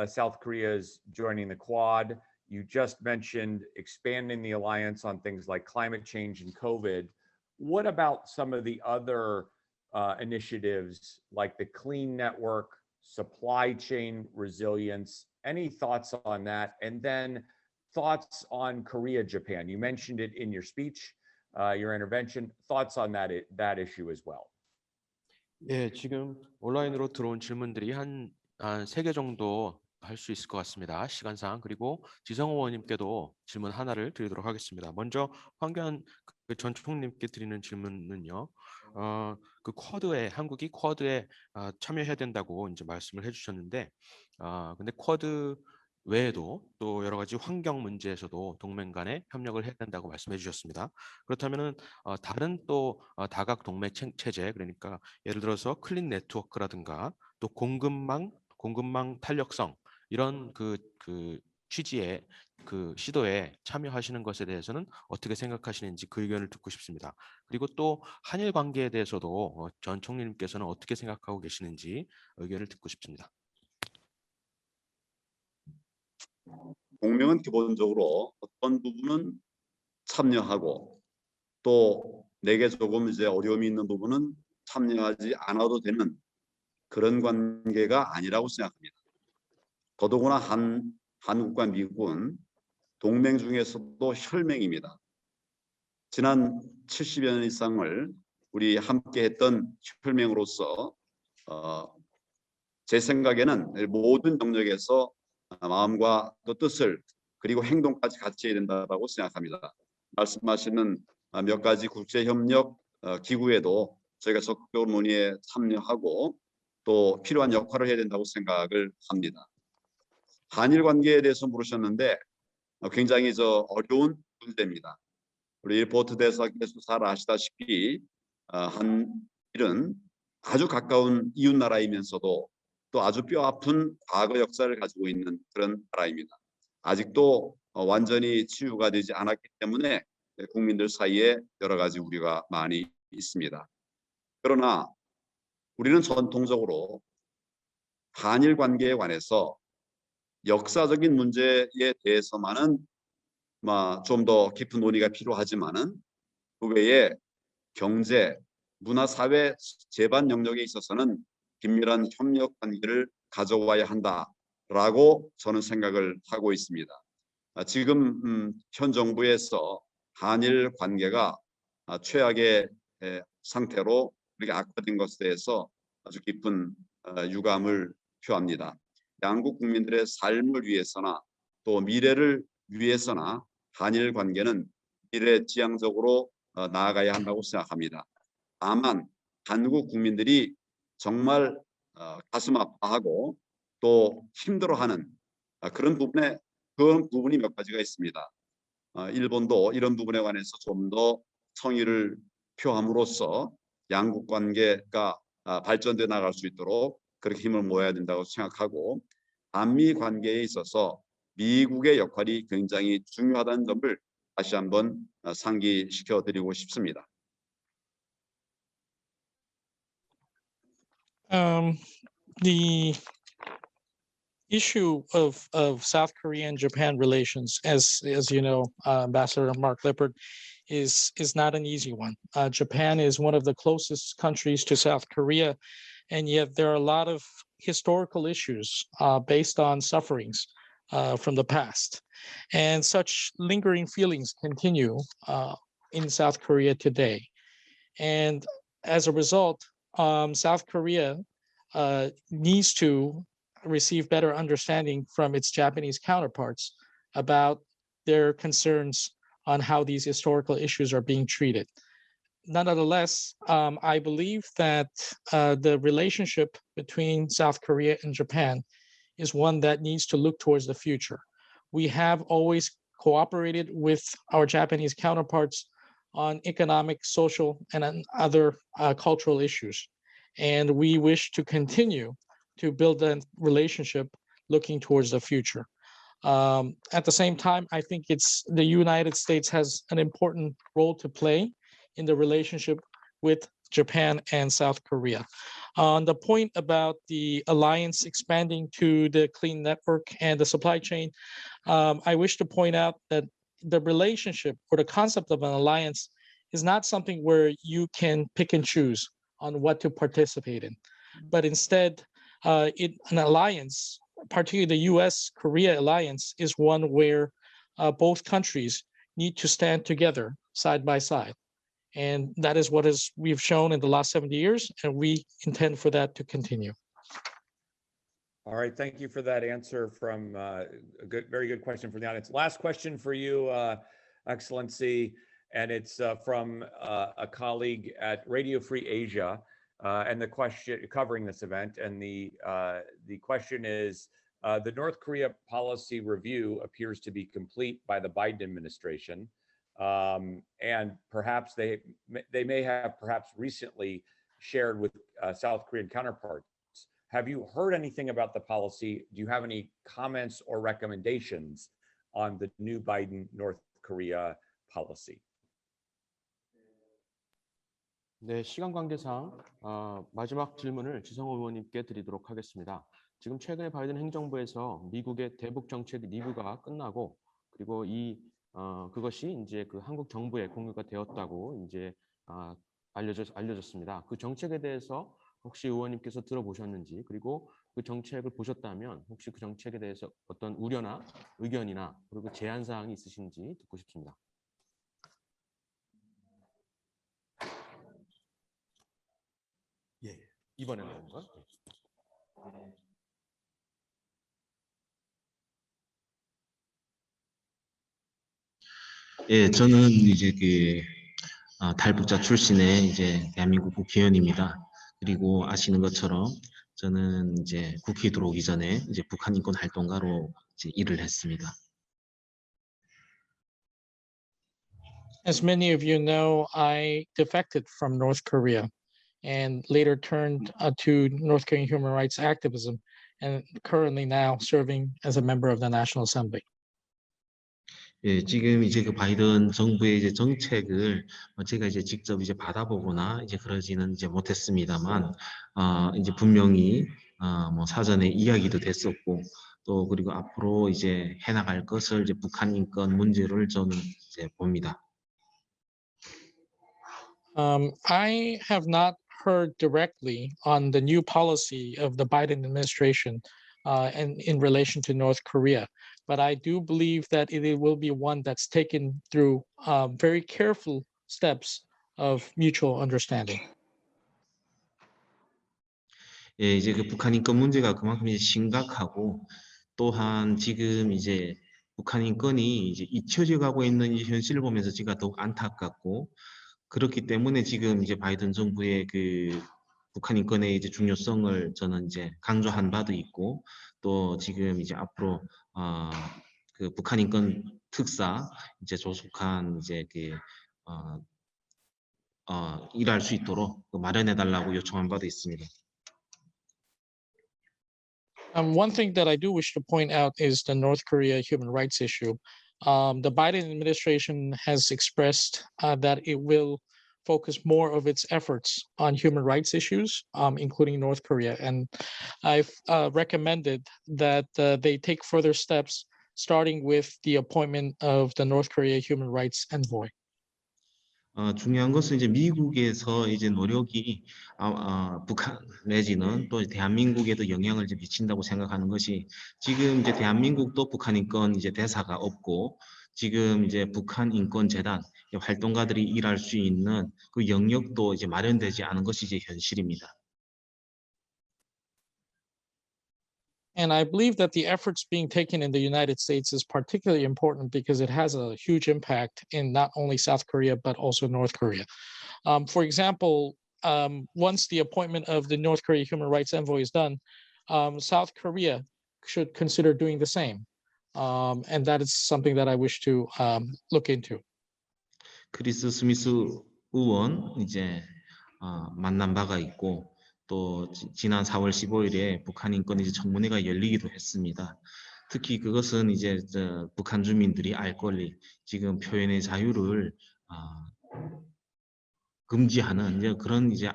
South Korea's joining the Quad. You just mentioned expanding the alliance on things like climate change and COVID. What about some of the other initiatives like the Clean Network, supply chain resilience? Any thoughts on that? And then thoughts on Korea, Japan. You mentioned it in your speech, your intervention. Thoughts on that issue as well. 네, 지금 온라인으로 들어온 질문들이 한 3개 정도 할 수 있을 것 같습니다. 시간상. 그리고 지성호 의원님께도 질문 하나를 드리도록 하겠습니다. 먼저 황교안 전 총리님께 드리는 질문은요. 그 한국이 쿼드에 참여해야 된다고 이제 말씀을 해주셨는데, 근데 쿼드 외에도 또 여러 가지 환경 문제에서도 동맹 간에 협력을 해야 된다고 말씀해 주셨습니다. 그렇다면은 다른 또 다각 동맹 체제, 그러니까 예를 들어서 클린 네트워크라든가 또 공급망 탄력성, 이런 그 취지의 그 시도에 참여하시는 것에 대해서는 어떻게 생각하시는지 그 의견을 듣고 싶습니다. 그리고 또 한일 관계에 대해서도 전 총리님께서는 어떻게 생각하고 계시는지 의견을 듣고 싶습니다. 동맹은 기본적으로 어떤 부분은 참여하고 또 내게 조금 이제 어려움이 있는 부분은 참여하지 않아도 되는 그런 관계가 아니라고 생각합니다. 더더구나 한국과 미국은 동맹 중에서도 혈맹입니다. 지난 70여 년 이상을 우리 함께 했던 혈맹으로서 제 생각에는 모든 영역에서 마음과 또 뜻을 그리고 행동까지 같이 해야 된다고 생각합니다. 말씀하시는 몇 가지 국제협력 기구에도 저희가 적극적으로 논의에 참여하고 또 필요한 역할을 해야 된다고 생각을 합니다. 한일 관계에 대해서 물으셨는데 굉장히 어려운 문제입니다. 우리 리포트 대사께서 잘 아시다시피 한일은 아주 가까운 이웃 나라이면서도 또 아주 뼈아픈 과거 역사를 가지고 있는 그런 나라입니다. 아직도 완전히 치유가 되지 않았기 때문에 국민들 사이에 여러 가지 우려가 많이 있습니다. 그러나 우리는 전통적으로 한일 관계에 관해서 역사적인 문제에 대해서만은 좀 더 깊은 논의가 필요하지만은 그 외에 경제, 문화, 사회 제반 영역에 있어서는 긴밀한 협력 관계를 가져와야 한다라고 저는 생각을 하고 있습니다. 지금 현 정부에서 한일 관계가 최악의 상태로 이렇게 악화된 것에 대해서 아주 깊은 유감을 표합니다. 양국 국민들의 삶을 위해서나 또 미래를 위해서나 한일 관계는 미래지향적으로 나아가야 한다고 생각합니다. 다만 한국 국민들이 정말 가슴 아파하고 또 힘들어하는 그런 부분이 몇 가지가 있습니다. 일본도 이런 부분에 관해서 좀 더 성의를 표함으로써 양국 관계가 발전돼 나갈 수 있도록 그렇게 힘을 모아야 된다고 생각하고, 한미 관계에 있어서 미국의 역할이 굉장히 중요하다는 점을 다시 한번 상기시켜 드리고 싶습니다. The issue of South Korea and Japan relations, as you know, Ambassador Mark Lippert, is not an easy one. Japan is one of the closest countries to South Korea, and yet there are a lot of historical issues based on sufferings from the past, and such lingering feelings continue in South Korea today. And as a result, South Korea needs to receive better understanding from its Japanese counterparts about their concerns on how these historical issues are being treated. Nonetheless, I believe that the relationship between South Korea and Japan is one that needs to look towards the future. We have always cooperated with our Japanese counterparts on economic, social, and other cultural issues. And we wish to continue to build that relationship looking towards the future. At the same time, I think the United States has an important role to play in the relationship with Japan and South Korea. On the point about the alliance expanding to the clean network and the supply chain, I wish to point out that the relationship or the concept of an alliance is not something where you can pick and choose on what to participate in, but instead, an alliance, particularly the U.S.-Korea alliance, is one where both countries need to stand together side by side. And that is what we've shown in the last 70 years, and we intend for that to continue. All right, thank you for that answer from a very good question from the audience. Last question for you, Excellency, and it's from a colleague at Radio Free Asia, and the question covering this event, and the question is, The North Korea policy review appears to be complete by the Biden administration. And perhaps they may have perhaps recently shared with South Korean counterparts. Have you heard anything about the policy? Do you have any comments or recommendations on the new Biden North Korea policy? 네, 시간 관계상 마지막 질문을 지성호 의원님께 드리도록 하겠습니다. 지금 최근에 바이든 행정부에서 미국의 대북 정책 리뷰가 끝나고 그리고 그것이 이제 그 한국 정부에 공유가 되었다고 이제 알려졌습니다. 그 정책에 대해서 혹시 의원님께서 들어보셨는지 그리고 그 정책을 보셨다면 혹시 그 정책에 대해서 어떤 우려나 의견이나 그리고 제안 사항이 있으신지 듣고 싶습니다. 예, 이번에 나온 건. 예, 저는 이제 탈북자 출신의 이제 대한민국 국회의원입니다. 그리고 아시는 것처럼 저는 이제 국회에 들어오기 전에 이제 북한 인권 활동가로 이제 일을 했습니다. As many of you know, I defected from North Korea and later turned to North Korean human rights activism and currently now serving as a member of the National Assembly. 예, 지금 이제 그 바이든 정부의 이제 정책을 제가 이제 직접 이제 받아보거나 이제 그러지는 이제 못했습니다만, 이제 분명히 뭐 사전에 이야기도 됐었고, 또 그리고 앞으로 이제 해나갈 것을 이제 북한 인권 문제를 저는 이제 봅니다. I have not heard directly on the new policy of the Biden administration and in relation to North Korea, but I do believe that it will be one that's taken through very careful steps of mutual understanding. 예, 이제 그 북한 인권 문제가 그만큼 이제 심각하고 또한 지금 이제 북한 인권이 이제 잊혀져 가고 있는 이 현실을 보면서 제가 더욱 안타깝고 그렇기 때문에 지금 이제 바이든 정부의 그 북한 인권의 이제 중요성을 저는 이제 강조한 바도 있고 또 지금 이제 앞으로 그 북한 인권 특사 이제 조속한 이제 일할 수 있도록 마련해 달라고 요청한 바도 있습니다. One thing that I do wish to point out is the North Korea human rights issue. The Biden administration has expressed that it will focus more of its efforts on human rights issues, including North Korea. And I've recommended that they take further steps, starting with the appointment of the North Korea human rights envoy. 중요한 것은 이제 미국에서 이제 노력이 북한 내지는 또 대한민국에도 영향을 이제 미친다고 생각하는 것이 지금 이제 대한민국도 북한 인권 이제 대사가 없고 지금 이제 북한 인권 재단 활동가들이 일할 수 있는 그 영역도 이제 마련되지 않은 것이 이제 현실입니다. And I believe that the efforts being taken in the United States is particularly important because it has a huge impact in not only South Korea, but also North Korea. For example, once the appointment of the North Korea human rights envoy is done, South Korea should consider doing the same. And that is something that I wish to look into. 크리스 스미스 의원 이제 만난 바가 있고 또 지난 4월 15일에 북한 인권 이제 청문회가 열리기도 했습니다. 특히 그것은 이제 북한 주민들이 알 권리, 지금 표현의 자유를 금지하는 이제 그런 이제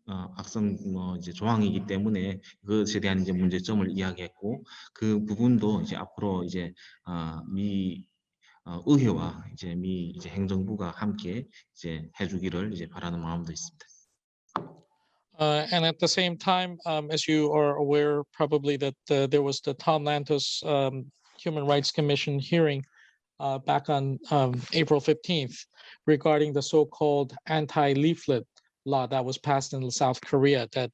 악성 이제 조항이기 때문에 그것에 대한 이제 문제점을 이야기했고 그 부분도 이제 앞으로 이제 미 의회와 이제 미 이제 행정부가 함께 이제 해주기를 이제 바라는 마음도 있습니다. And at the same time, as you are aware, probably that there was the Tom Lantos Human Rights Commission hearing back on April 15th regarding the so-called anti-leaflet law that was passed in South Korea that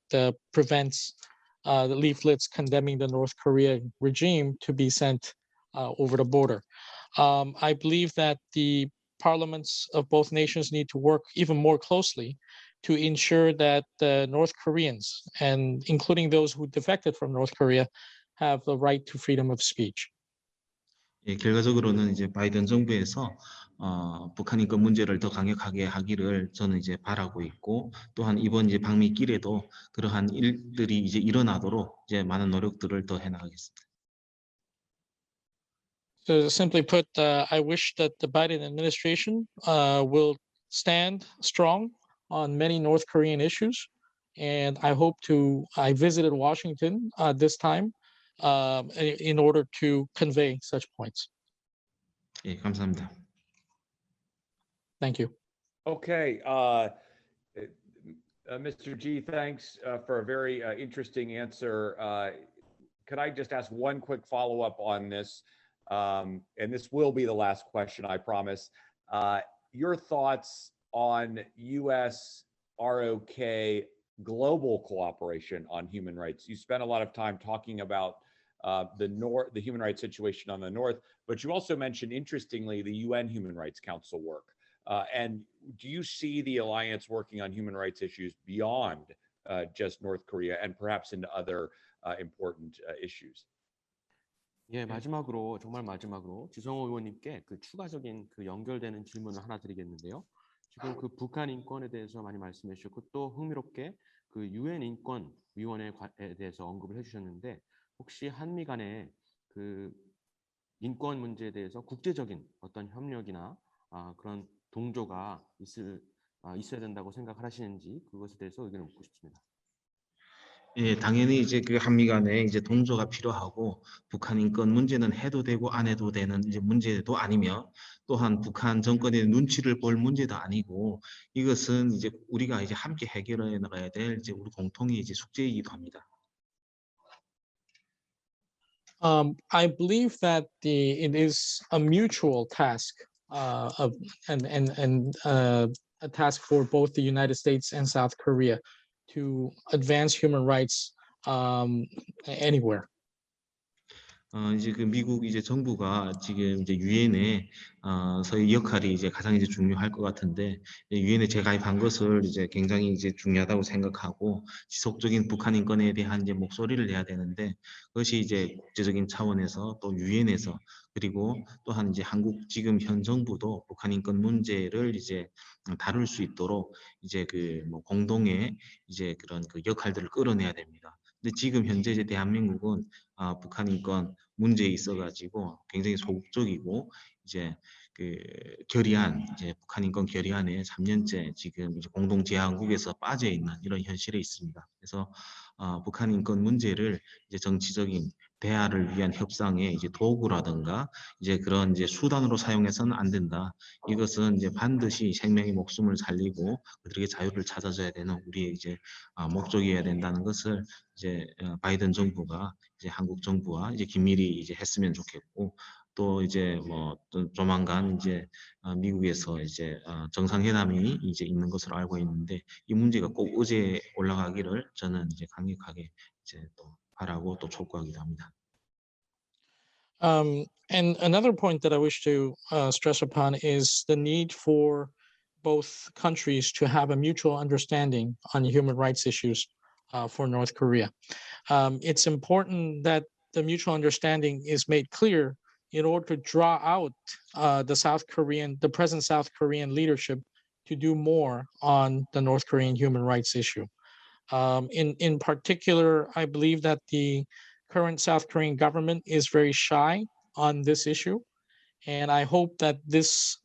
prevents the leaflets condemning the North Korean regime to be sent over the border. I believe that the parliaments of both nations need to work even more closely to ensure that the North Koreans, and including those who defected from North Korea, have the right to freedom of speech. 예, 결과적으로는 이제 바이든 정부에서 북한 인권 문제를 더 강력하게 하기를 저는 이제 바라고 있고, 또한 이번 이제 방미길에도 그러한 일들이 이제 일어나도록 이제 많은 노력들을 더 해나가겠습니다. So simply put, I wish that the Biden administration will stand strong on many North Korean issues. And I visited Washington this time in order to convey such points. 예, 감사합니다. Thank you. Okay, Mr. G, thanks for a very interesting answer. Could I just ask one quick follow-up on this? And this will be the last question, I promise. Your thoughts on U.S. ROK global cooperation on human rights. You spent a lot of time talking about the human rights situation on the North, but you also mentioned, interestingly, the UN Human Rights Council work. And do you see the alliance working on human rights issues beyond just North Korea and perhaps into other important issues? 예, 마지막으로 정말 마지막으로 주성호 의원님께 그 추가적인 그 연결되는 질문을 하나 드리겠는데요. 지금 그 북한 인권에 대해서 많이 말씀해 주셨고, 또 흥미롭게 그 유엔 인권 위원회에 대해서 언급을 해주셨는데, 혹시 한미 간의 그 인권 문제에 대해서 국제적인 어떤 협력이나 그런 동조가 있어야 된다고 생각하시는지, 그것에 대해서 의견을 묻고 싶습니다. 예, 당연히 이제 그 한미 간에 이제 동조가 필요하고, 북한 인권 문제는 해도 되고 안 해도 되는 이제 문제도 아니며, 또한 북한 정권의 눈치를 볼 문제도 아니고, 이것은 이제 우리가 이제 함께 해결해 나가야 될 이제 우리 공통의 이제 숙제이기도 합니다. I believe that it is a mutual task a task for both the United States and South Korea to advance human rights anywhere. 이제 그 미국 이제 정부가 지금 이제 유엔에 서의 역할이 이제 가장 이제 중요할 것 같은데, 유엔에 재가입한 것을 이제 굉장히 이제 중요하다고 생각하고, 지속적인 북한 인권에 대한 이제 목소리를 내야 되는데, 그것이 이제 국제적인 차원에서 또 유엔에서, 그리고 또한 이제 한국 지금 현 정부도 북한 인권 문제를 이제 다룰 수 있도록 이제 그 뭐 공동의 이제 그런 그 역할들을 끌어내야 됩니다. 근데 지금 현재 이제 대한민국은 북한 인권 문제에 있어가지고 굉장히 소극적이고, 이제 그 결의안, 이제 북한 인권 결의안에 3년째 지금 이제 공동 제안국에서 빠져 있는 이런 현실에 있습니다. 그래서 북한 인권 문제를 이제 정치적인 대화를 위한 협상의 이제 도구라든가 이제 그런 이제 수단으로 사용해서는 안 된다. 이것은 이제 반드시 생명의 목숨을 살리고 그들에게 자유를 찾아줘야 되는 우리의 이제 목적이어야 된다는 것을 이제 바이든 정부가 이제 한국 정부와 이제 긴밀히 이제 했으면 좋겠고, 또 이제 뭐 또 조만간 이제 미국에서 이제 정상회담이 이제 있는 것으로 알고 있는데, 이 문제가 꼭 의제에 올라가기를 저는 이제 강력하게 이제 또 바라고 또 촉구하기도 합니다. And another point that I wish to stress upon is the need for both countries to have a mutual understanding on human rights issues for North Korea. It's important that the mutual understanding is made clear in order to draw out the present South Korean leadership to do more on the North Korean human rights issue. In particular, I believe that the current South Korean government is very shy on this issue, and I hope that this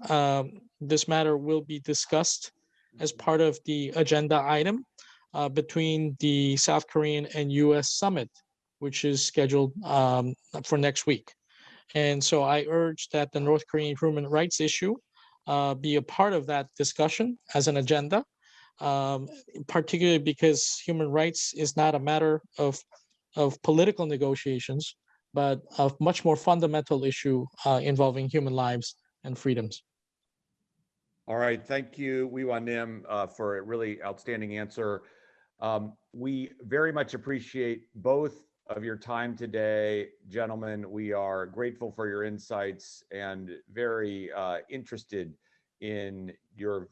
matter will be discussed as part of the agenda item between the South Korean and U.S. summit, which is scheduled for next week. And so I urge that the North Korean human rights issue be a part of that discussion as an agenda, particularly because human rights is not a matter of political negotiations, but a much more fundamental issue involving human lives and freedoms. All right, thank you, Wee Won Nim, for a really outstanding answer. We very much appreciate both of your time today, gentlemen. We are grateful for your insights and very interested in your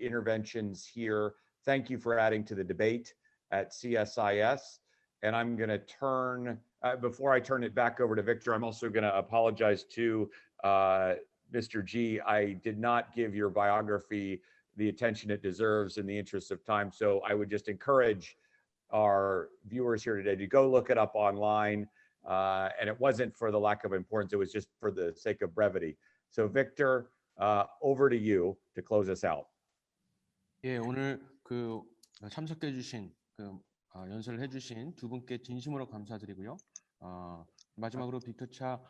interventions here. Thank you for adding to the debate at CSIS. And I'm going to turn before I turn it back over to Victor, I'm also going to apologize to Mr. G. I did not give your biography the attention it deserves in the interest of time. So I would just encourage our viewers here today to go look it up online. And it wasn't for the lack of importance, it was just for the sake of brevity. So Victor, over to you to close us out. 예, 오늘 그 참석해 주신 연설을 해 주신 두 분께 진심으로 감사드리고요. 마지막으로 빅터차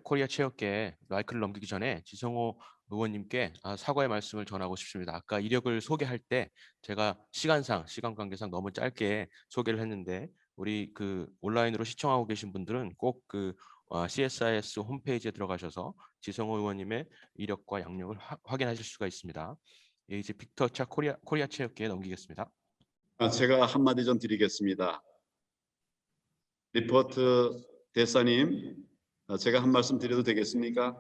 코리아 체육계 마이크를 넘기기 전에 지성호 의원님께 사과의 말씀을 전하고 싶습니다. 아까 이력을 소개할 때 제가 시간 관계상 너무 짧게 소개를 했는데 우리 온라인으로 시청하고 계신 분들은 꼭 CSIS 홈페이지에 들어가셔서 지성호 의원님의 이력과 양력을 확인하실 수가 있습니다. 예, 이제 빅터차 코리아 체육계에 넘기겠습니다. 제가 한마디 좀 드리겠습니다. 리포트 대사님, 제가 한 말씀 드려도 되겠습니까?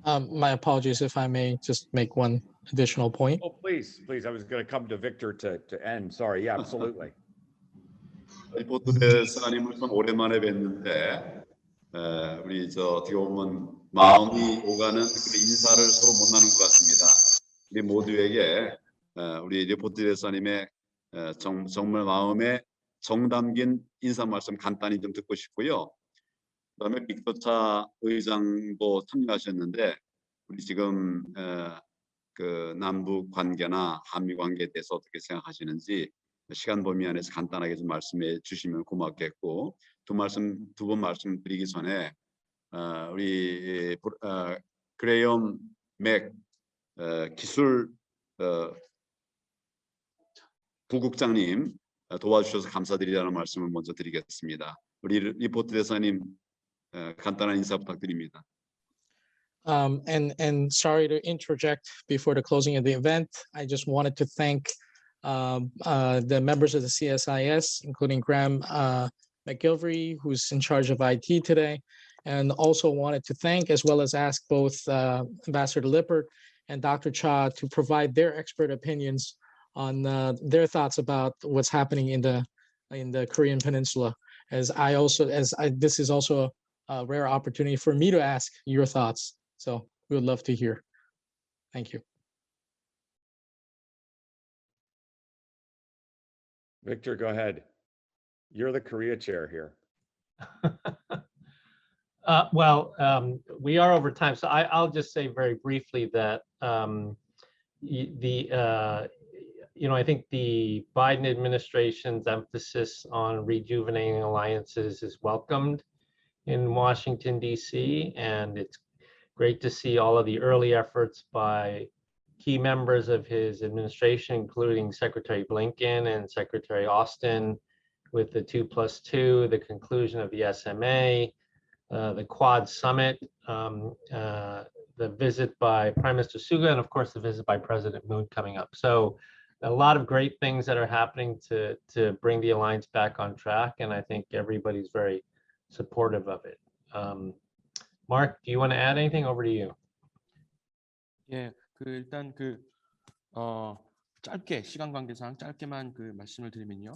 My apologies if I may just make one additional point. Oh, please. I was going to come to Victor to end. Sorry. Yeah, absolutely. 리포트 대사님을 참 오랜만에 뵀는데 우리 어떻게 보면 마음이 오가는 그 인사를 서로 못 나눈 것 같습니다. 우리 모두에게 우리 리포트 대사님의 정말 마음에 정 담긴 인사 말씀 간단히 좀 듣고 싶고요. 그다음에 빅터차 의장도 참여하셨는데 우리 지금 그 남북 관계나 한미 관계에 대해서 어떻게 생각하시는지 시간 범위 안에서 간단하게 좀 말씀해 주시면 고맙겠고 두 번 말씀드리기 전에 우리 그레이엄 맥 기술 부국장님 도와주셔서 감사드리다는 말씀을 먼저 드리겠습니다. 우리 리포트 대사님 간단한 인사 부탁드립니다. And sorry to interject before the closing of the event. I just wanted to thank the members of the CSIS, including Graham McGilvery, who's in charge of IT today, and also wanted to thank as well as ask both Ambassador Lippert and Dr. Cha to provide their expert opinions on their thoughts about what's happening in the Korean Peninsula. This is also a rare opportunity for me to ask your thoughts. So we would love to hear. Thank you. Victor, go ahead. You're the Korea chair here. We are over time, so I'll just say very briefly that I think the Biden administration's emphasis on rejuvenating alliances is welcomed in Washington, D.C., and it's great to see all of the early efforts by key members of his administration, including Secretary Blinken and Secretary Austin, with the 2+2, the conclusion of the SMA, the Quad Summit, the visit by Prime Minister Suga, and of course the visit by President Moon coming up. So a lot of great things that are happening to bring the alliance back on track, and I think everybody's very supportive of it. Mark, do you want to add anything? Over to you. 예, 일단 짧게 시간 관계상 짧게만 말씀을 드리면요.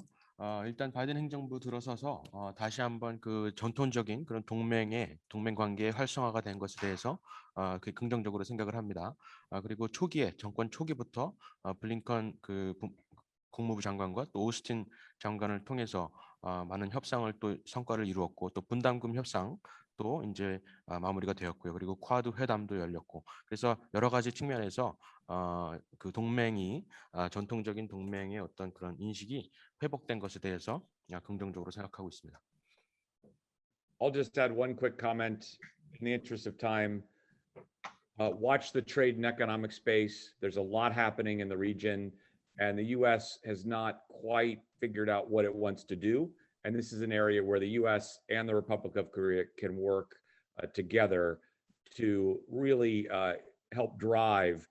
일단 바이든 행정부 들어서서 다시 한번 전통적인 그런 동맹 관계의 활성화가 된 것에 대해서 긍정적으로 생각을 합니다. 그리고 정권 초기부터 블링컨 국무부 장관과 또 오스틴 장관을 통해서 많은 협상을 또 성과를 이루었고 또 분담금 협상도 이제 마무리가 되었고요. 그리고 쿼드 회담도 열렸고 그래서 여러 가지 측면에서 그 동맹이 전통적인 동맹의 어떤 그런 인식이 회복된 것에 대해서 긍정적으로 생각하고 있습니다. I'll just add one quick comment in the interest of time. Watch the trade and economic space. There's a lot happening in the region, and the U.S. has not quite figured out what it wants to do. And this is an area where the U.S. and the Republic of Korea can work together to really help drive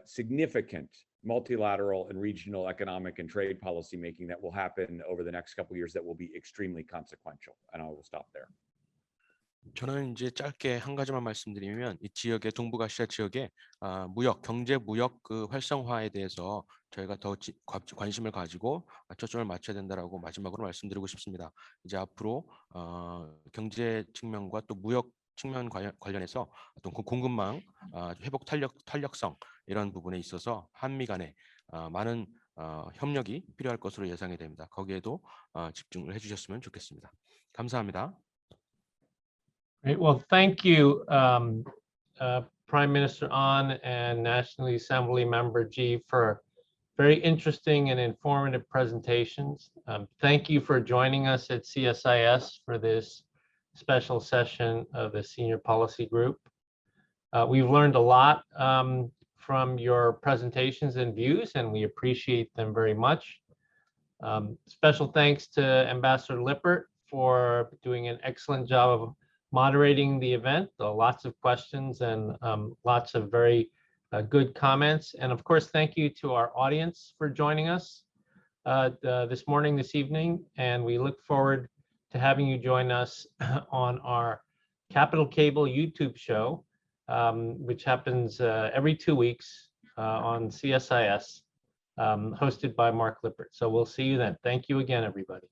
significant multilateral and regional economic and trade policy making that will happen over the next couple of years that will be extremely consequential. And I will stop there. 저는 이제 짧게 한 가지만 말씀드리면 이 지역의 동북아시아 지역의 경제 무역 그 활성화에 대해서 저희가 더 관심을 가지고 초점을 맞춰야 된다라고 마지막으로 말씀드리고 싶습니다. 이제 앞으로 경제 측면과 또 무역 측면 관련해서 어떤 공급망 회복 탄력성 이런 부분에 있어서 한미 간에 많은 협력이 필요할 것으로 예상이 됩니다. 거기에도 집중을 해주셨으면 좋겠습니다. 감사합니다. Great. Well, thank you, Prime Minister An and National Assembly Member G, for very interesting and informative presentations. Thank you for joining us at CSIS for this special session of the Senior Policy Group. We've learned a lot from your presentations and views, and we appreciate them very much. Special thanks to Ambassador Lippert for doing an excellent job of moderating the event. Lots of questions and lots of very good comments. And of course, thank you to our audience for joining us this morning, this evening. And we look forward to having you join us on our Capital Cable YouTube show, which happens every 2 weeks on CSIS, hosted by Mark Lippert. So we'll see you then. Thank you again, everybody.